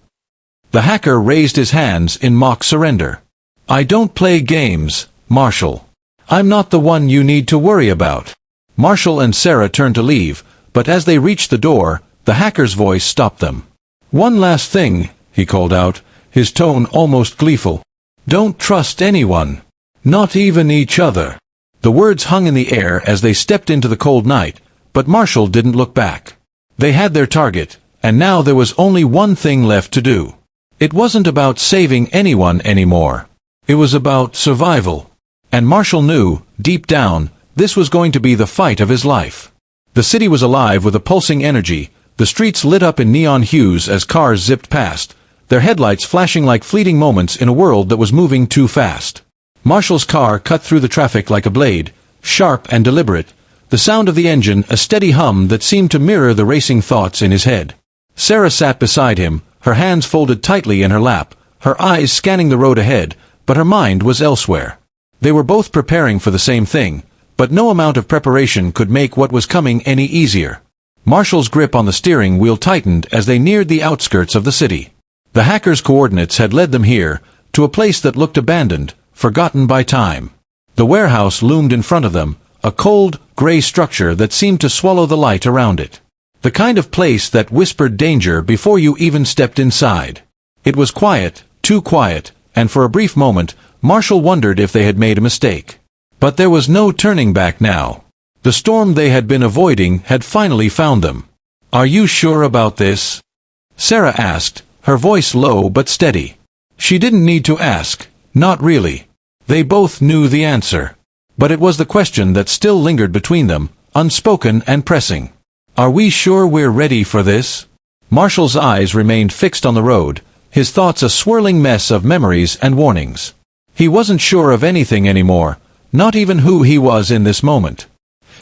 [SPEAKER 1] The hacker raised his hands in mock surrender. "I don't play games, Marshall. I'm not the one you need to worry about." Marshall and Sarah turned to leave, but as they reached the door, the hacker's voice stopped them. "One last thing," he called out, his tone almost gleeful. "Don't trust anyone. Not even each other." The words hung in the air as they stepped into the cold night, but Marshall didn't look back. They had their target, and now there was only one thing left to do. It wasn't about saving anyone anymore. It was about survival. And Marshall knew, deep down, this was going to be the fight of his life. The city was alive with a pulsing energy, the streets lit up in neon hues as cars zipped past, their headlights flashing like fleeting moments in a world that was moving too fast. Marshall's car cut through the traffic like a blade, sharp and deliberate, the sound of the engine a steady hum that seemed to mirror the racing thoughts in his head. Sarah sat beside him, her hands folded tightly in her lap, her eyes scanning the road ahead, but her mind was elsewhere. They were both preparing for the same thing, but no amount of preparation could make what was coming any easier. Marshall's grip on the steering wheel tightened as they neared the outskirts of the city. The hacker's coordinates had led them here, to a place that looked abandoned, forgotten by time. The warehouse loomed in front of them, a cold, gray structure that seemed to swallow the light around it. The kind of place that whispered danger before you even stepped inside. It was quiet, too quiet, and for a brief moment, Marshall wondered if they had made a mistake. But there was no turning back now. The storm they had been avoiding had finally found them. "Are you sure about this?" Sarah asked, her voice low but steady. She didn't need to ask, not really. They both knew the answer. But it was the question that still lingered between them, unspoken and pressing. "Are we sure we're ready for this?" Marshall's eyes remained fixed on the road, his thoughts a swirling mess of memories and warnings. He wasn't sure of anything anymore, not even who he was in this moment.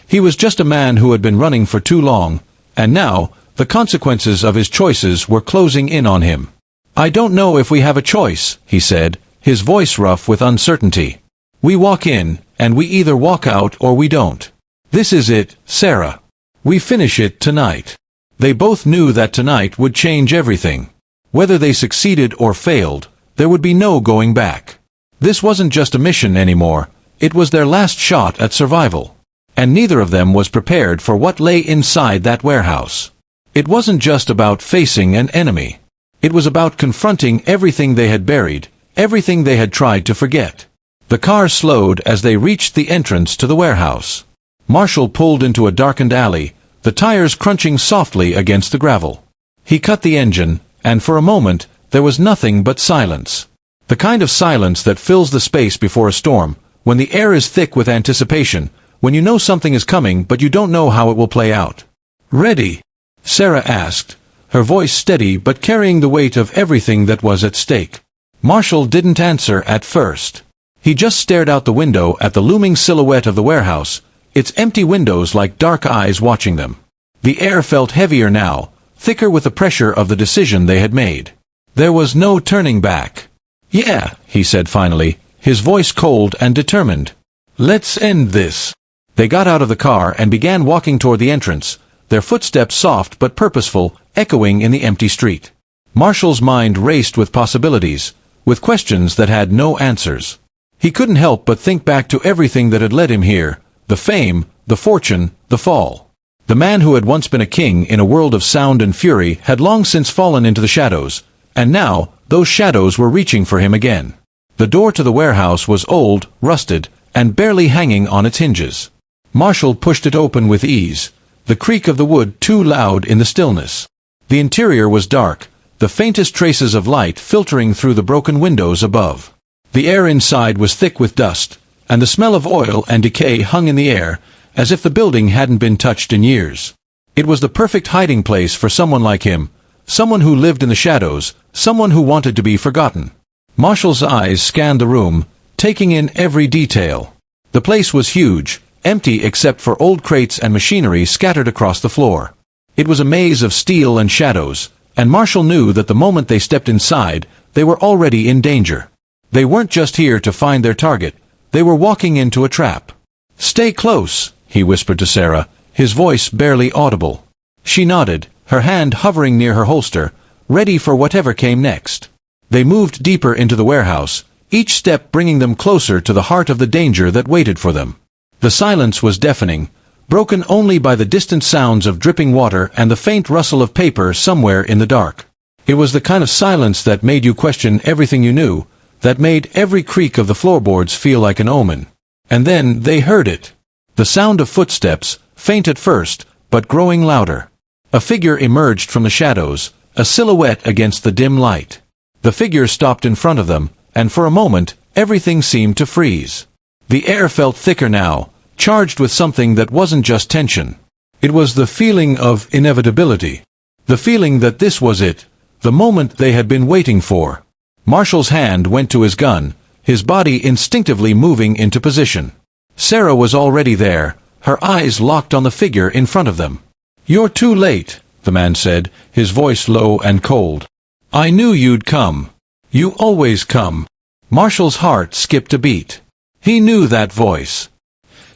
[SPEAKER 1] He was just a man who had been running for too long, and now, the consequences of his choices were closing in on him. "I don't know if we have a choice," he said, his voice rough with uncertainty. "We walk in, and we either walk out or we don't. This is it, Sarah. We finish it tonight." They both knew that tonight would change everything. Whether they succeeded or failed, there would be no going back. This wasn't just a mission anymore, it was their last shot at survival. And neither of them was prepared for what lay inside that warehouse. It wasn't just about facing an enemy. It was about confronting everything they had buried, everything they had tried to forget. The car slowed as they reached the entrance to the warehouse. Marshall pulled into a darkened alley, the tires crunching softly against the gravel. He cut the engine, and for a moment, there was nothing but silence. The kind of silence that fills the space before a storm, when the air is thick with anticipation, when you know something is coming but you don't know how it will play out. "Ready?" Sarah asked, her voice steady but carrying the weight of everything that was at stake. Marshall didn't answer at first. He just stared out the window at the looming silhouette of the warehouse, its empty windows like dark eyes watching them. The air felt heavier now, thicker with the pressure of the decision they had made. There was no turning back. "Yeah," he said finally, his voice cold and determined. "Let's end this." They got out of the car and began walking toward the entrance, their footsteps soft but purposeful, echoing in the empty street. Marshall's mind raced with possibilities, with questions that had no answers. He couldn't help but think back to everything that had led him here, the fame, the fortune, the fall. The man who had once been a king in a world of sound and fury had long since fallen into the shadows, and now, those shadows were reaching for him again. The door to the warehouse was old, rusted, and barely hanging on its hinges. Marshall pushed it open with ease, the creak of the wood too loud in the stillness. The interior was dark, the faintest traces of light filtering through the broken windows above. The air inside was thick with dust, and the smell of oil and decay hung in the air, as if the building hadn't been touched in years. It was the perfect hiding place for someone like him, someone who lived in the shadows, someone who wanted to be forgotten. Marshall's eyes scanned the room, taking in every detail. The place was huge, empty except for old crates and machinery scattered across the floor. It was a maze of steel and shadows, and Marshall knew that the moment they stepped inside, they were already in danger. They weren't just here to find their target, they were walking into a trap. "Stay close," he whispered to Sarah, his voice barely audible. She nodded, her hand hovering near her holster, ready for whatever came next. They moved deeper into the warehouse, each step bringing them closer to the heart of the danger that waited for them. The silence was deafening, broken only by the distant sounds of dripping water and the faint rustle of paper somewhere in the dark. It was the kind of silence that made you question everything you knew, that made every creak of the floorboards feel like an omen. And then they heard it. The sound of footsteps, faint at first, but growing louder. A figure emerged from the shadows, a silhouette against the dim light. The figure stopped in front of them, and for a moment, everything seemed to freeze. The air felt thicker now, charged with something that wasn't just tension. It was the feeling of inevitability. The feeling that this was it, the moment they had been waiting for. Marshall's hand went to his gun, his body instinctively moving into position. Sarah was already there, her eyes locked on the figure in front of them. "You're too late," the man said, his voice low and cold. "I knew you'd come. You always come." Marshall's heart skipped a beat. He knew that voice.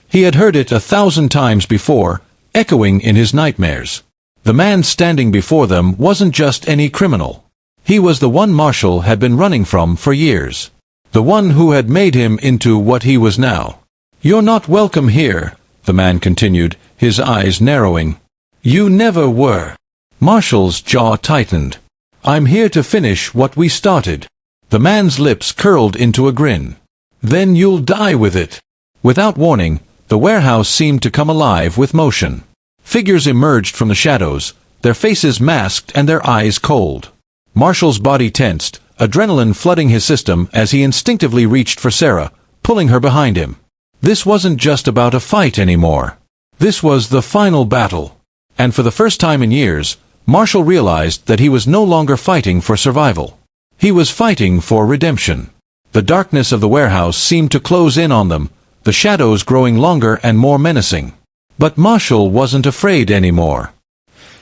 [SPEAKER 1] He had heard it 1,000 times before, echoing in his nightmares. The man standing before them wasn't just any criminal. He was the one Marshall had been running from for years. The one who had made him into what he was now. "You're not welcome here," the man continued, his eyes narrowing. "You never were." Marshall's jaw tightened. "I'm here to finish what we started." The man's lips curled into a grin. "Then you'll die with it." Without warning, the warehouse seemed to come alive with motion. Figures emerged from the shadows, their faces masked and their eyes cold. Marshall's body tensed, adrenaline flooding his system as he instinctively reached for Sarah, pulling her behind him. This wasn't just about a fight anymore. This was the final battle. And for the first time in years, Marshall realized that he was no longer fighting for survival. He was fighting for redemption. The darkness of the warehouse seemed to close in on them, the shadows growing longer and more menacing. But Marshall wasn't afraid anymore.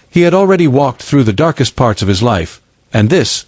[SPEAKER 1] He had already walked through the darkest parts of his life, and this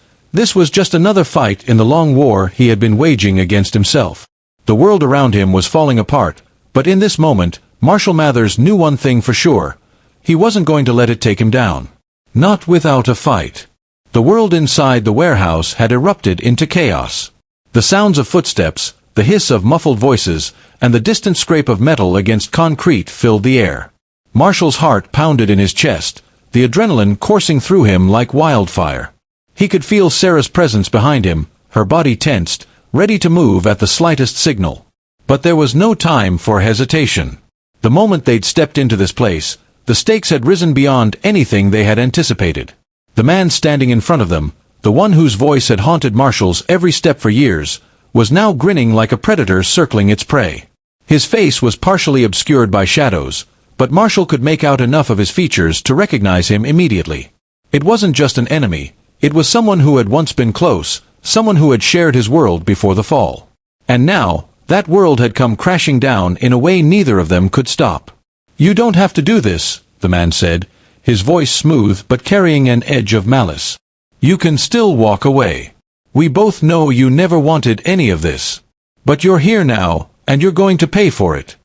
[SPEAKER 1] was just another fight in the long war he had been waging against himself. The world around him was falling apart, but in this moment, Marshall Mathers knew one thing for sure. He wasn't going to let it take him down. Not without a fight. The world inside the warehouse had erupted into chaos. The sounds of footsteps, the hiss of muffled voices, and the distant scrape of metal against concrete filled the air. Marshall's heart pounded in his chest, the adrenaline coursing through him like wildfire. He could feel Sarah's presence behind him, her body tensed, ready to move at the slightest signal. But there was no time for hesitation. The moment they'd stepped into this place, the stakes had risen beyond anything they had anticipated. The man standing in front of them, the one whose voice had haunted Marshall's every step for years, was now grinning like a predator circling its prey. His face was partially obscured by shadows, but Marshall could make out enough of his features to recognize him immediately. It wasn't just an enemy, it was someone who had once been close, someone who had shared his world before the fall. And now, that world had come crashing down in a way neither of them could stop. "You don't have to do this," the man said, his voice smooth but carrying an edge of malice. "You can still walk away. We both know you never wanted any of this. But you're here now, and you're going to pay for it."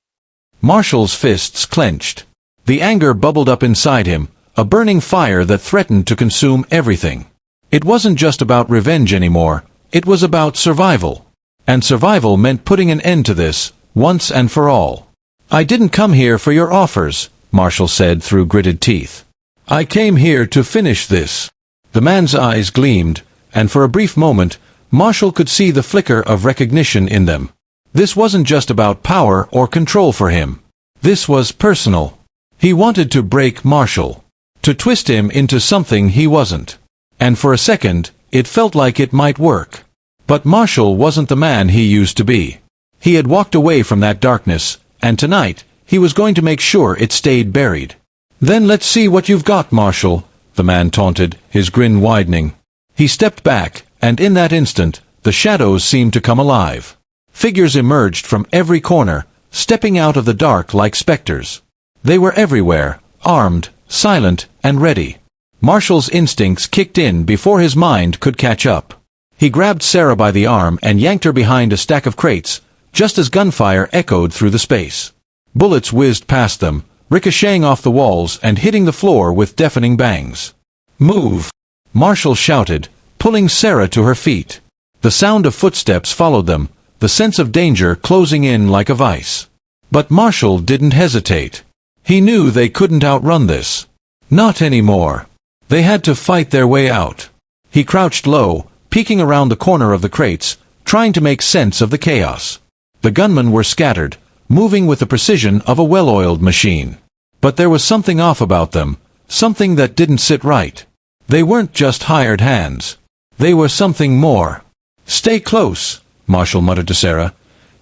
[SPEAKER 1] Marshall's fists clenched. The anger bubbled up inside him, a burning fire that threatened to consume everything. It wasn't just about revenge anymore, it was about survival. And survival meant putting an end to this, once and for all. "I didn't come here for your offers," Marshall said through gritted teeth. "I came here to finish this." The man's eyes gleamed, and for a brief moment, Marshall could see the flicker of recognition in them. This wasn't just about power or control for him. This was personal. He wanted to break Marshall. To twist him into something he wasn't. And for a second, it felt like it might work. But Marshall wasn't the man he used to be. He had walked away from that darkness, and tonight, he was going to make sure it stayed buried. "Then let's see what you've got, Marshall," the man taunted, his grin widening. He stepped back, and in that instant, the shadows seemed to come alive. Figures emerged from every corner, stepping out of the dark like specters. They were everywhere, armed, silent, and ready. Marshall's instincts kicked in before his mind could catch up. He grabbed Sarah by the arm and yanked her behind a stack of crates, just as gunfire echoed through the space. Bullets whizzed past them, ricocheting off the walls and hitting the floor with deafening bangs. "Move!" Marshall shouted, pulling Sarah to her feet. The sound of footsteps followed them, the sense of danger closing in like a vice. But Marshall didn't hesitate. He knew they couldn't outrun this. Not anymore. They had to fight their way out. He crouched low, peeking around the corner of the crates, trying to make sense of the chaos. The gunmen were scattered, moving with the precision of a well-oiled machine. But there was something off about them, something that didn't sit right. They weren't just hired hands. They were something more. "Stay close," Marshall muttered to Sarah,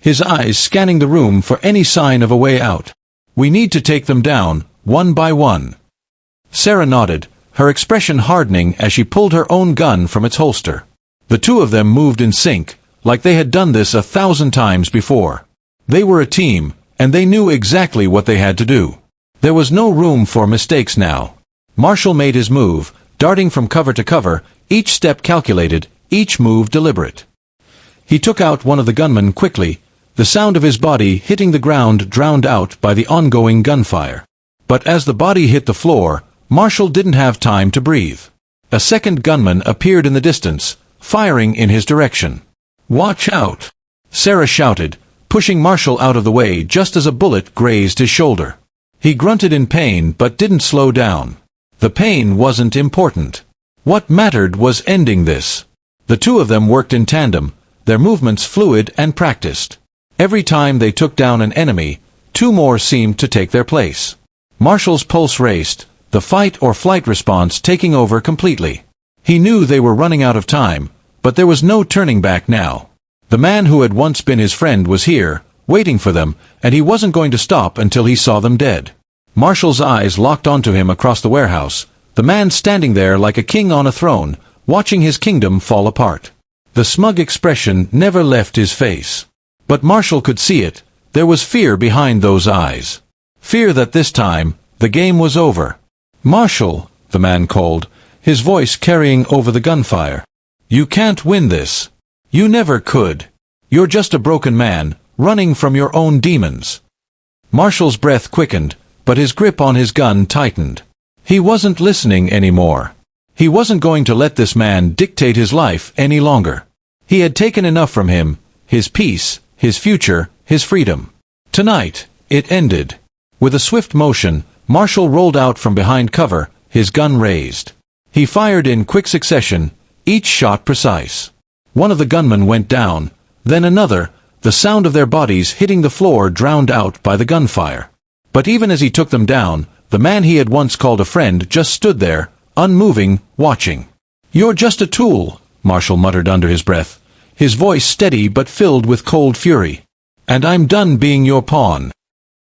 [SPEAKER 1] his eyes scanning the room for any sign of a way out. "We need to take them down, one by one." Sarah nodded, her expression hardening as she pulled her own gun from its holster. The two of them moved in sync, like they had done this 1,000 times before. They were a team, and they knew exactly what they had to do. There was no room for mistakes now. Marshall made his move, darting from cover to cover, each step calculated, each move deliberate. He took out one of the gunmen quickly, the sound of his body hitting the ground drowned out by the ongoing gunfire. But as the body hit the floor, Marshall didn't have time to breathe. A second gunman appeared in the distance, firing in his direction. "Watch out!" Sarah shouted, pushing Marshall out of the way just as a bullet grazed his shoulder. He grunted in pain but didn't slow down. The pain wasn't important. What mattered was ending this. The two of them worked in tandem, their movements fluid and practiced. Every time they took down an enemy, two more seemed to take their place. Marshall's pulse raced, the fight-or-flight response taking over completely. He knew they were running out of time, but there was no turning back now. The man who had once been his friend was here, waiting for them, and he wasn't going to stop until he saw them dead. Marshall's eyes locked onto him across the warehouse, the man standing there like a king on a throne, watching his kingdom fall apart. The smug expression never left his face. But Marshall could see it. There was fear behind those eyes. Fear that this time, the game was over. "Marshall," the man called, his voice carrying over the gunfire. "You can't win this. You never could. You're just a broken man, running from your own demons." Marshall's breath quickened, but his grip on his gun tightened. He wasn't listening anymore. He wasn't going to let this man dictate his life any longer. He had taken enough from him, his peace, his future, his freedom. Tonight, it ended. With a swift motion, Marshall rolled out from behind cover, his gun raised. He fired in quick succession, each shot precise. One of the gunmen went down, then another, the sound of their bodies hitting the floor drowned out by the gunfire. But even as he took them down, the man he had once called a friend just stood there, unmoving, watching. "You're just a tool," Marshall muttered under his breath, his voice steady but filled with cold fury. "And I'm done being your pawn."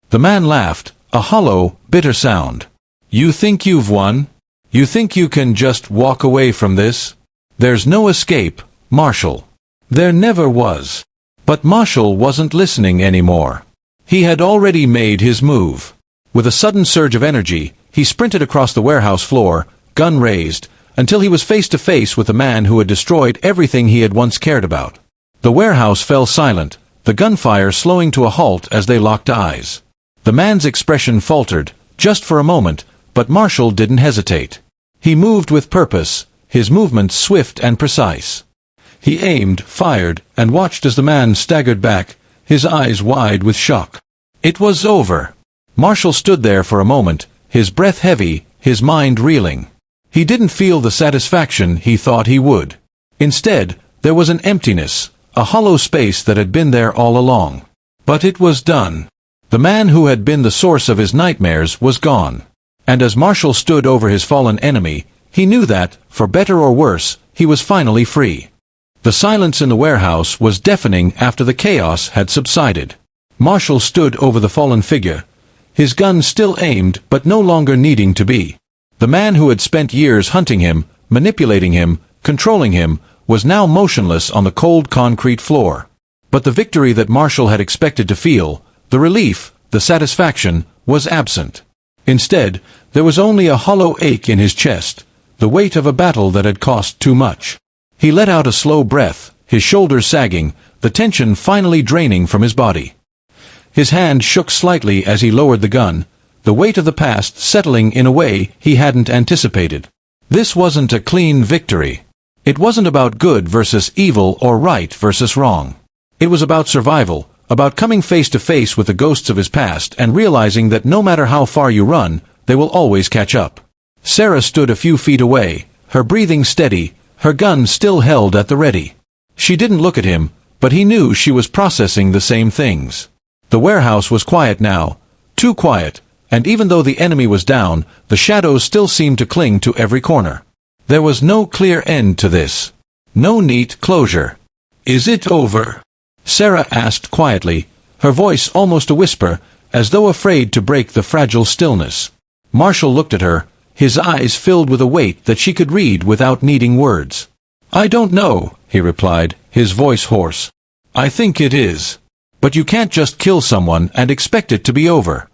[SPEAKER 1] The man laughed, a hollow, bitter sound. "You think you've won? You think you can just walk away from this? There's no escape, Marshall. There never was." But Marshall wasn't listening anymore. He had already made his move. With a sudden surge of energy, he sprinted across the warehouse floor, gun raised, until he was face to face with the man who had destroyed everything he had once cared about. The warehouse fell silent, the gunfire slowing to a halt as they locked eyes. The man's expression faltered, just for a moment, but Marshall didn't hesitate. He moved with purpose, his movements swift and precise. He aimed, fired, and watched as the man staggered back, his eyes wide with shock. It was over. Marshall stood there for a moment, his breath heavy, his mind reeling. He didn't feel the satisfaction he thought he would. Instead, there was an emptiness, a hollow space that had been there all along. But it was done. The man who had been the source of his nightmares was gone. And as Marshall stood over his fallen enemy, he knew that, for better or worse, he was finally free. The silence in the warehouse was deafening after the chaos had subsided. Marshall stood over the fallen figure, his gun still aimed but no longer needing to be. The man who had spent years hunting him, manipulating him, controlling him, was now motionless on the cold concrete floor. But the victory that Marshall had expected to feel, The relief, the satisfaction, was absent. Instead, there was only a hollow ache in his chest, the weight of a battle that had cost too much. He let out a slow breath, his shoulders sagging, the tension finally draining from his body. His hand shook slightly as he lowered the gun, the weight of the past settling in a way he hadn't anticipated. This wasn't a clean victory. It wasn't about good versus evil or right versus wrong. It was about survival, about coming face to face with the ghosts of his past and realizing that no matter how far you run, they will always catch up. Sarah stood a few feet away, her breathing steady, her gun still held at the ready. She didn't look at him, but he knew she was processing the same things. The warehouse was quiet now, too quiet, and even though the enemy was down, the shadows still seemed to cling to every corner. There was no clear end to this. No neat closure. "Is it over?" Sarah asked quietly, her voice almost a whisper, as though afraid to break the fragile stillness. Marshall looked at her, his eyes filled with a weight that she could read without needing words. "I don't know," he replied, his voice hoarse. "I think it is. But you can't just kill someone and expect it to be over."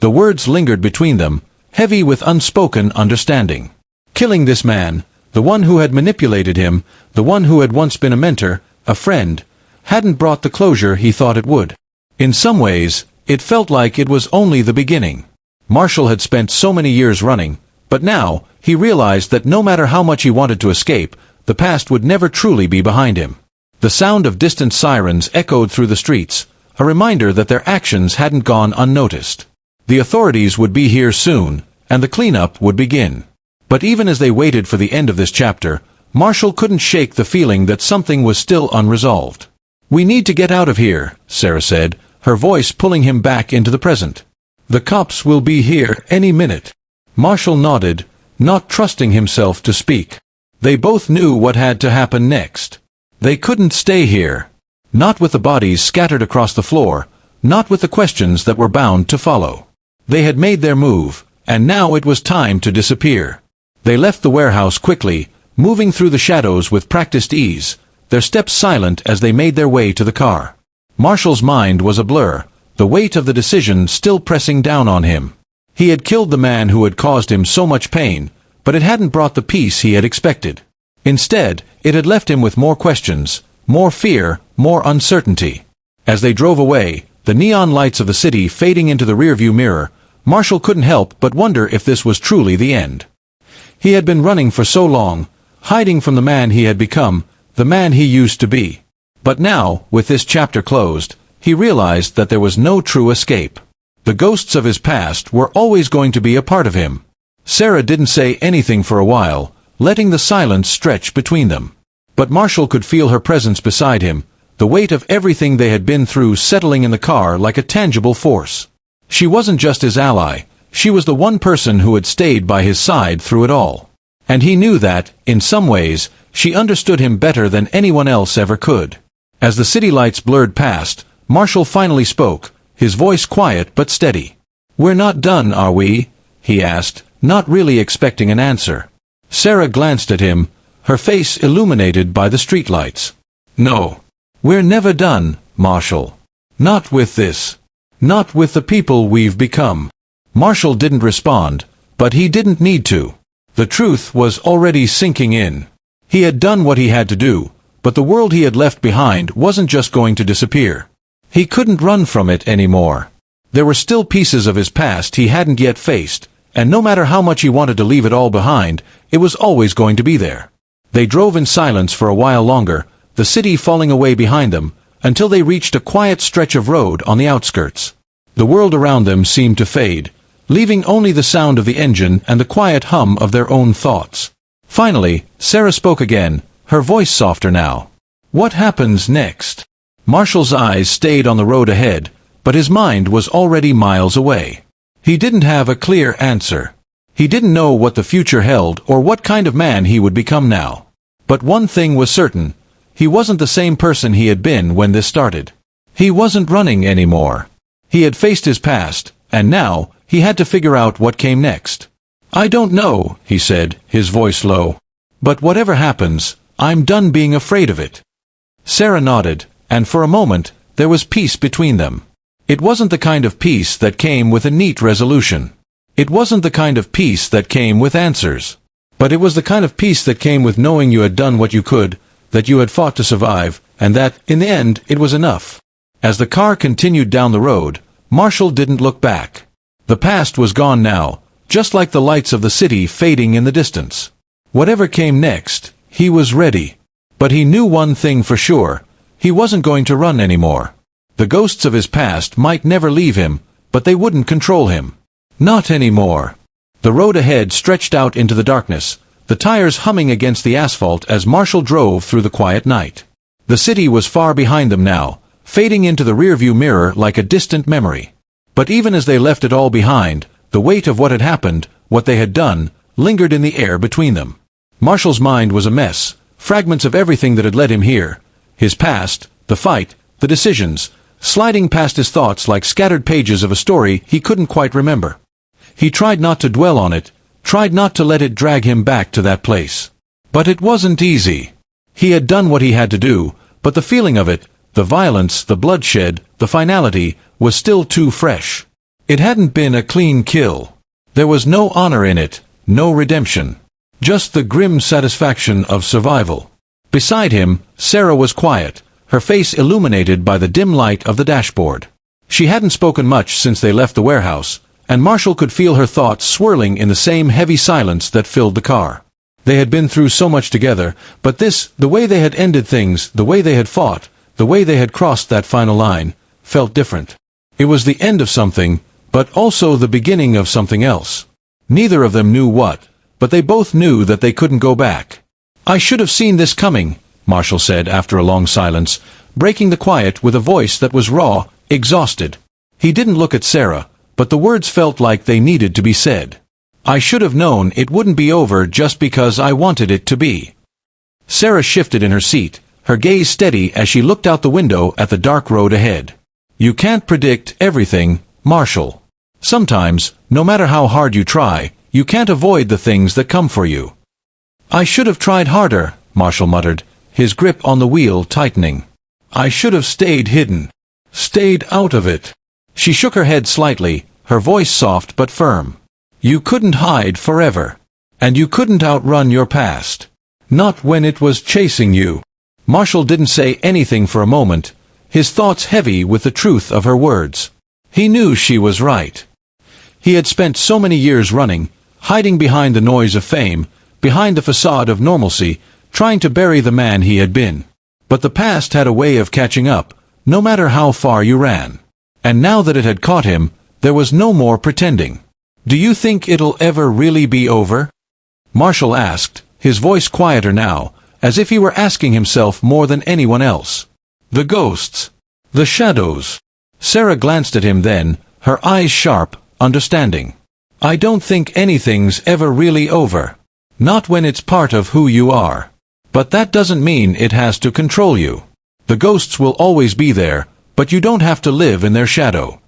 [SPEAKER 1] The words lingered between them, heavy with unspoken understanding. Killing this man, the one who had manipulated him, the one who had once been a mentor, a friend, hadn't brought the closure he thought it would. In some ways, it felt like it was only the beginning. Marshall had spent so many years running, but now, he realized that no matter how much he wanted to escape, the past would never truly be behind him. The sound of distant sirens echoed through the streets, a reminder that their actions hadn't gone unnoticed. The authorities would be here soon, and the cleanup would begin. But even as they waited for the end of this chapter, Marshall couldn't shake the feeling that something was still unresolved. "We need to get out of here," Sarah said, her voice pulling him back into the present. "The cops will be here any minute." Marshall nodded, not trusting himself to speak. They both knew what had to happen next. They couldn't stay here. Not with the bodies scattered across the floor, not with the questions that were bound to follow. They had made their move, and now it was time to disappear. They left the warehouse quickly, moving through the shadows with practiced ease, their steps silent as they made their way to the car. Marshall's mind was a blur, the weight of the decision still pressing down on him. He had killed the man who had caused him so much pain, but it hadn't brought the peace he had expected. Instead, it had left him with more questions, more fear, more uncertainty. As they drove away, the neon lights of the city fading into the rearview mirror, Marshall couldn't help but wonder if this was truly the end. He had been running for so long, hiding from the man he had become, the man he used to be. But now, with this chapter closed, he realized that there was no true escape. The ghosts of his past were always going to be a part of him. Sarah didn't say anything for a while, letting the silence stretch between them. But Marshall could feel her presence beside him, the weight of everything they had been through settling in the car like a tangible force. She wasn't just his ally, she was the one person who had stayed by his side through it all. And he knew that, in some ways, she understood him better than anyone else ever could. As the city lights blurred past, Marshall finally spoke, his voice quiet but steady. "We're not done, are we?" he asked, not really expecting an answer. Sarah glanced at him, her face illuminated by the streetlights. "No. We're never done, Marshall. Not with this. Not with the people we've become." Marshall didn't respond, but he didn't need to. The truth was already sinking in. He had done what he had to do, but the world he had left behind wasn't just going to disappear. He couldn't run from it anymore. There were still pieces of his past he hadn't yet faced, and no matter how much he wanted to leave it all behind, it was always going to be there. They drove in silence for a while longer, the city falling away behind them, until they reached a quiet stretch of road on the outskirts. The world around them seemed to fade, leaving only the sound of the engine and the quiet hum of their own thoughts. Finally, Sarah spoke again, her voice softer now. "What happens next?" Marshall's eyes stayed on the road ahead, but his mind was already miles away. He didn't have a clear answer. He didn't know what the future held or what kind of man he would become now. But one thing was certain, he wasn't the same person he had been when this started. He wasn't running anymore. He had faced his past, and now, he had to figure out what came next. "I don't know," he said, his voice low. "But whatever happens, I'm done being afraid of it." Sarah nodded, and for a moment, there was peace between them. It wasn't the kind of peace that came with a neat resolution. It wasn't the kind of peace that came with answers. But it was the kind of peace that came with knowing you had done what you could, that you had fought to survive, and that, in the end, it was enough. As the car continued down the road, Marshall didn't look back. The past was gone now, just like the lights of the city fading in the distance. Whatever came next, he was ready. But he knew one thing for sure: he wasn't going to run anymore. The ghosts of his past might never leave him, but they wouldn't control him. Not anymore. The road ahead stretched out into the darkness, the tires humming against the asphalt as Marshall drove through the quiet night. The city was far behind them now, fading into the rearview mirror like a distant memory. But even as they left it all behind, the weight of what had happened, what they had done, lingered in the air between them. Marshall's mind was a mess, fragments of everything that had led him here. His past, the fight, the decisions, sliding past his thoughts like scattered pages of a story he couldn't quite remember. He tried not to dwell on it, tried not to let it drag him back to that place. But it wasn't easy. He had done what he had to do, but the feeling of it, the violence, the bloodshed, the finality, was still too fresh. It hadn't been a clean kill. There was no honor in it, no redemption. Just the grim satisfaction of survival. Beside him, Sarah was quiet, her face illuminated by the dim light of the dashboard. She hadn't spoken much since they left the warehouse, and Marshall could feel her thoughts swirling in the same heavy silence that filled the car. They had been through so much together, but this, the way they had ended things, the way they had fought, the way they had crossed that final line, felt different. It was the end of something, but also the beginning of something else. Neither of them knew what, but they both knew that they couldn't go back. "I should have seen this coming," Marshall said after a long silence, breaking the quiet with a voice that was raw, exhausted. He didn't look at Sarah, but the words felt like they needed to be said. "I should have known it wouldn't be over just because I wanted it to be." Sarah shifted in her seat, her gaze steady as she looked out the window at the dark road ahead. "You can't predict everything, Marshall. Sometimes, no matter how hard you try, you can't avoid the things that come for you." "I should have tried harder," Marshall muttered, his grip on the wheel tightening. "I should have stayed hidden. Stayed out of it." She shook her head slightly, her voice soft but firm. "You couldn't hide forever. And you couldn't outrun your past. Not when it was chasing you." Marshall didn't say anything for a moment, his thoughts heavy with the truth of her words. He knew she was right. He had spent so many years running, hiding behind the noise of fame, behind the facade of normalcy, trying to bury the man he had been. But the past had a way of catching up, no matter how far you ran. And now that it had caught him, there was no more pretending. "Do you think it'll ever really be over?" Marshall asked, his voice quieter now, as if he were asking himself more than anyone else. "The ghosts. The shadows." Sarah glanced at him then, her eyes sharp, understanding. "I don't think anything's ever really over. Not when it's part of who you are. But that doesn't mean it has to control you. The ghosts will always be there, but you don't have to live in their shadow."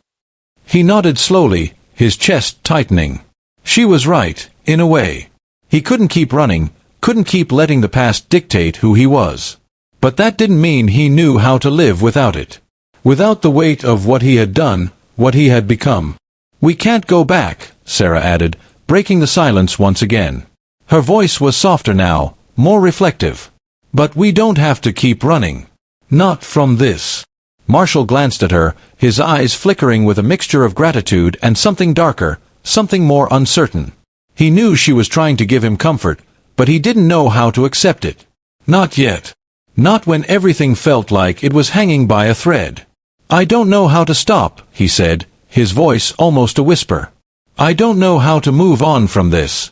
[SPEAKER 1] He nodded slowly, his chest tightening. She was right, in a way. He couldn't keep running, couldn't keep letting the past dictate who he was. But that didn't mean he knew how to live without it. Without the weight of what he had done, what he had become. "We can't go back," Sarah added, breaking the silence once again. Her voice was softer now, more reflective. "But we don't have to keep running. Not from this." Marshall glanced at her, his eyes flickering with a mixture of gratitude and something darker, something more uncertain. He knew she was trying to give him comfort, but he didn't know how to accept it. Not yet. Not when everything felt like it was hanging by a thread. "I don't know how to stop," he said, his voice almost a whisper. "I don't know how to move on from this."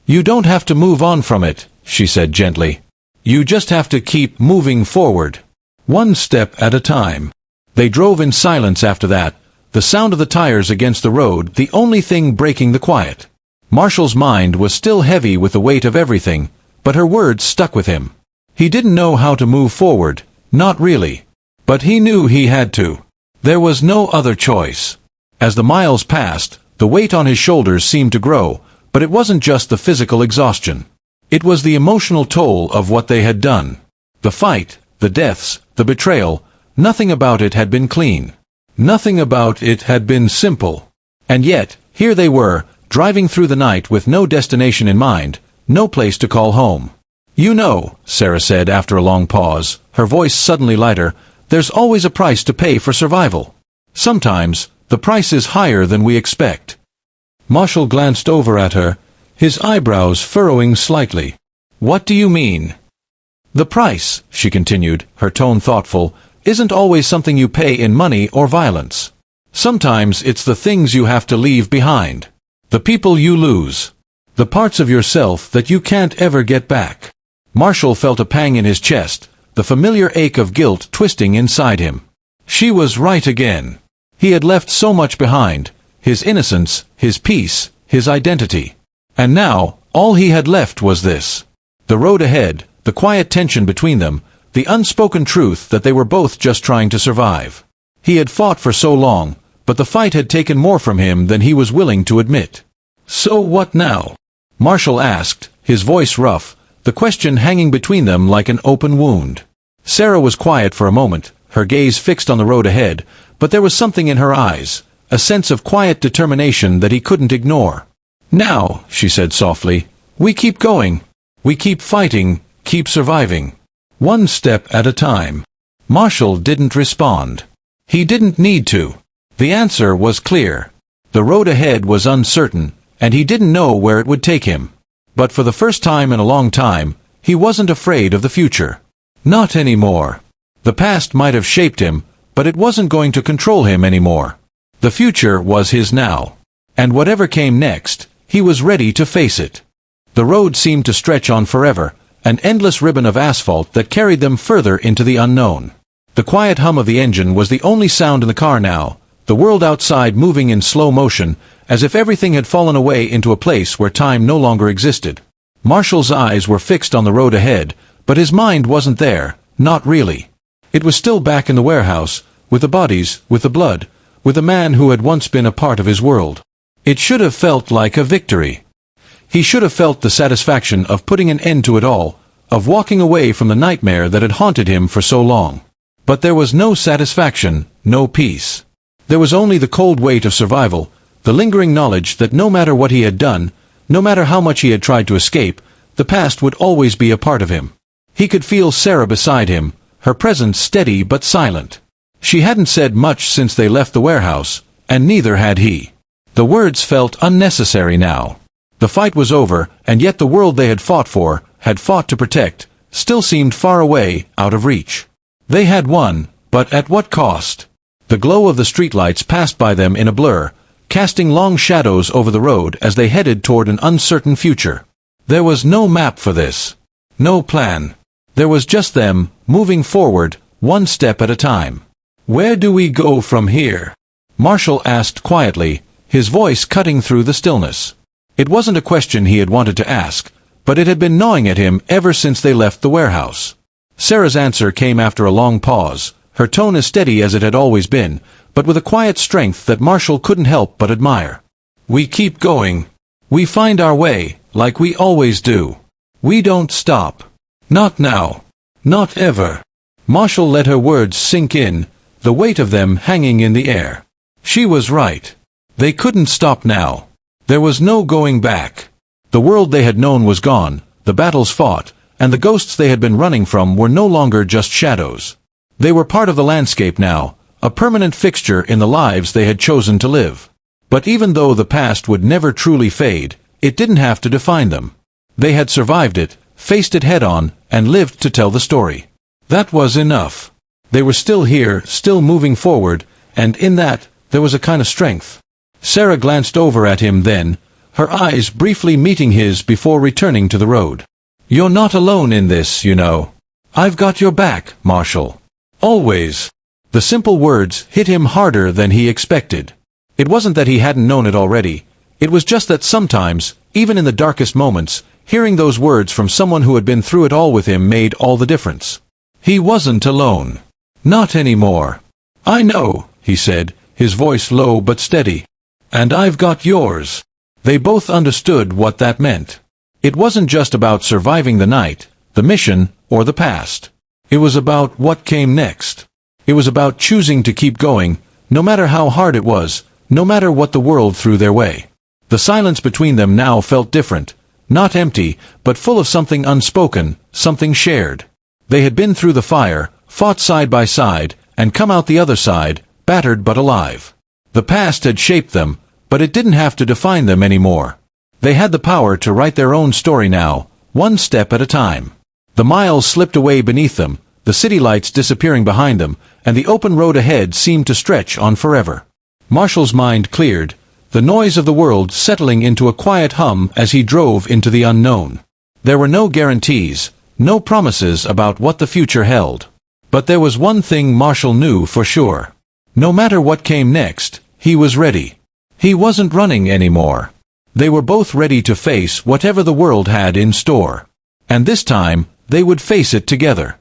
[SPEAKER 1] "You don't have to move on from it," she said gently. "You just have to keep moving forward. One step at a time." They drove in silence after that, the sound of the tires against the road the only thing breaking the quiet. Marshall's mind was still heavy with the weight of everything, but her words stuck with him. He didn't know how to move forward, not really. But he knew he had to. There was no other choice. As the miles passed, the weight on his shoulders seemed to grow, but it wasn't just the physical exhaustion. It was the emotional toll of what they had done. The fight, the deaths, the betrayal, nothing about it had been clean. Nothing about it had been simple. And yet, here they were, driving through the night with no destination in mind, no place to call home. "You know," Sarah said after a long pause, her voice suddenly lighter, "there's always a price to pay for survival. Sometimes, the price is higher than we expect." Marshall glanced over at her, his eyebrows furrowing slightly. "What do you mean?" "The price," she continued, her tone thoughtful, "isn't always something you pay in money or violence. Sometimes it's the things you have to leave behind. The people you lose. The parts of yourself that you can't ever get back." Marshall felt a pang in his chest, the familiar ache of guilt twisting inside him. She was right again. He had left so much behind, his innocence, his peace, his identity. And now, all he had left was this. The road ahead, the quiet tension between them, the unspoken truth that they were both just trying to survive. He had fought for so long, but the fight had taken more from him than he was willing to admit. "So what now?" Marshall asked, his voice rough, the question hanging between them like an open wound. Sarah was quiet for a moment, her gaze fixed on the road ahead, but there was something in her eyes, a sense of quiet determination that he couldn't ignore. "Now," she said softly, "we keep going. We keep fighting, keep surviving. One step at a time." Marshall didn't respond. He didn't need to. The answer was clear. The road ahead was uncertain, and he didn't know where it would take him. But for the first time in a long time, he wasn't afraid of the future. Not anymore. The past might have shaped him, but it wasn't going to control him anymore. The future was his now. And whatever came next, he was ready to face it. The road seemed to stretch on forever, an endless ribbon of asphalt that carried them further into the unknown. The quiet hum of the engine was the only sound in the car now, the world outside moving in slow motion, as if everything had fallen away into a place where time no longer existed. Marshall's eyes were fixed on the road ahead, but his mind wasn't there, not really. It was still back in the warehouse, with the bodies, with the blood, with the man who had once been a part of his world. It should have felt like a victory. He should have felt the satisfaction of putting an end to it all, of walking away from the nightmare that had haunted him for so long. But there was no satisfaction, no peace. There was only the cold weight of survival, the lingering knowledge that no matter what he had done, no matter how much he had tried to escape, the past would always be a part of him. He could feel Sarah beside him, her presence steady but silent. She hadn't said much since they left the warehouse, and neither had he. The words felt unnecessary now. The fight was over, and yet the world they had fought for, had fought to protect, still seemed far away, out of reach. They had won, but at what cost? The glow of the streetlights passed by them in a blur, casting long shadows over the road as they headed toward an uncertain future. There was no map for this. No plan. There was just them, moving forward, one step at a time. "Where do we go from here?" Marshall asked quietly, his voice cutting through the stillness. It wasn't a question he had wanted to ask, but it had been gnawing at him ever since they left the warehouse. Sarah's answer came after a long pause, her tone as steady as it had always been, but with a quiet strength that Marshall couldn't help but admire. "We keep going. We find our way, like we always do. We don't stop. Not now. Not ever." Marshall let her words sink in, the weight of them hanging in the air. She was right. They couldn't stop now. There was no going back. The world they had known was gone, the battles fought, and the ghosts they had been running from were no longer just shadows. They were part of the landscape now, a permanent fixture in the lives they had chosen to live. But even though the past would never truly fade, it didn't have to define them. They had survived it, faced it head-on, and lived to tell the story. That was enough. They were still here, still moving forward, and in that, there was a kind of strength. Sarah glanced over at him then, her eyes briefly meeting his before returning to the road. "You're not alone in this, you know. I've got your back, Marshall. Always." The simple words hit him harder than he expected. It wasn't that he hadn't known it already. It was just that sometimes, even in the darkest moments, hearing those words from someone who had been through it all with him made all the difference. He wasn't alone. Not anymore. "I know," he said, his voice low but steady. "And I've got yours." They both understood what that meant. It wasn't just about surviving the night, the mission, or the past. It was about what came next. It was about choosing to keep going, No matter how hard it was, no matter what the world threw their way. The silence between them now felt different, not empty, but full of something unspoken, something shared. They had been through the fire, fought side by side, and come out the other side, battered but alive. The past had shaped them, but it didn't have to define them anymore. They had the power to write their own story now, one step at a time. The miles slipped away beneath them, the city lights disappearing behind them, and the open road ahead seemed to stretch on forever. Marshall's mind cleared, the noise of the world settling into a quiet hum as he drove into the unknown. There were no guarantees, no promises about what the future held. But there was one thing Marshall knew for sure. No matter what came next, he was ready. He wasn't running anymore. They were both ready to face whatever the world had in store. And this time, they would face it together.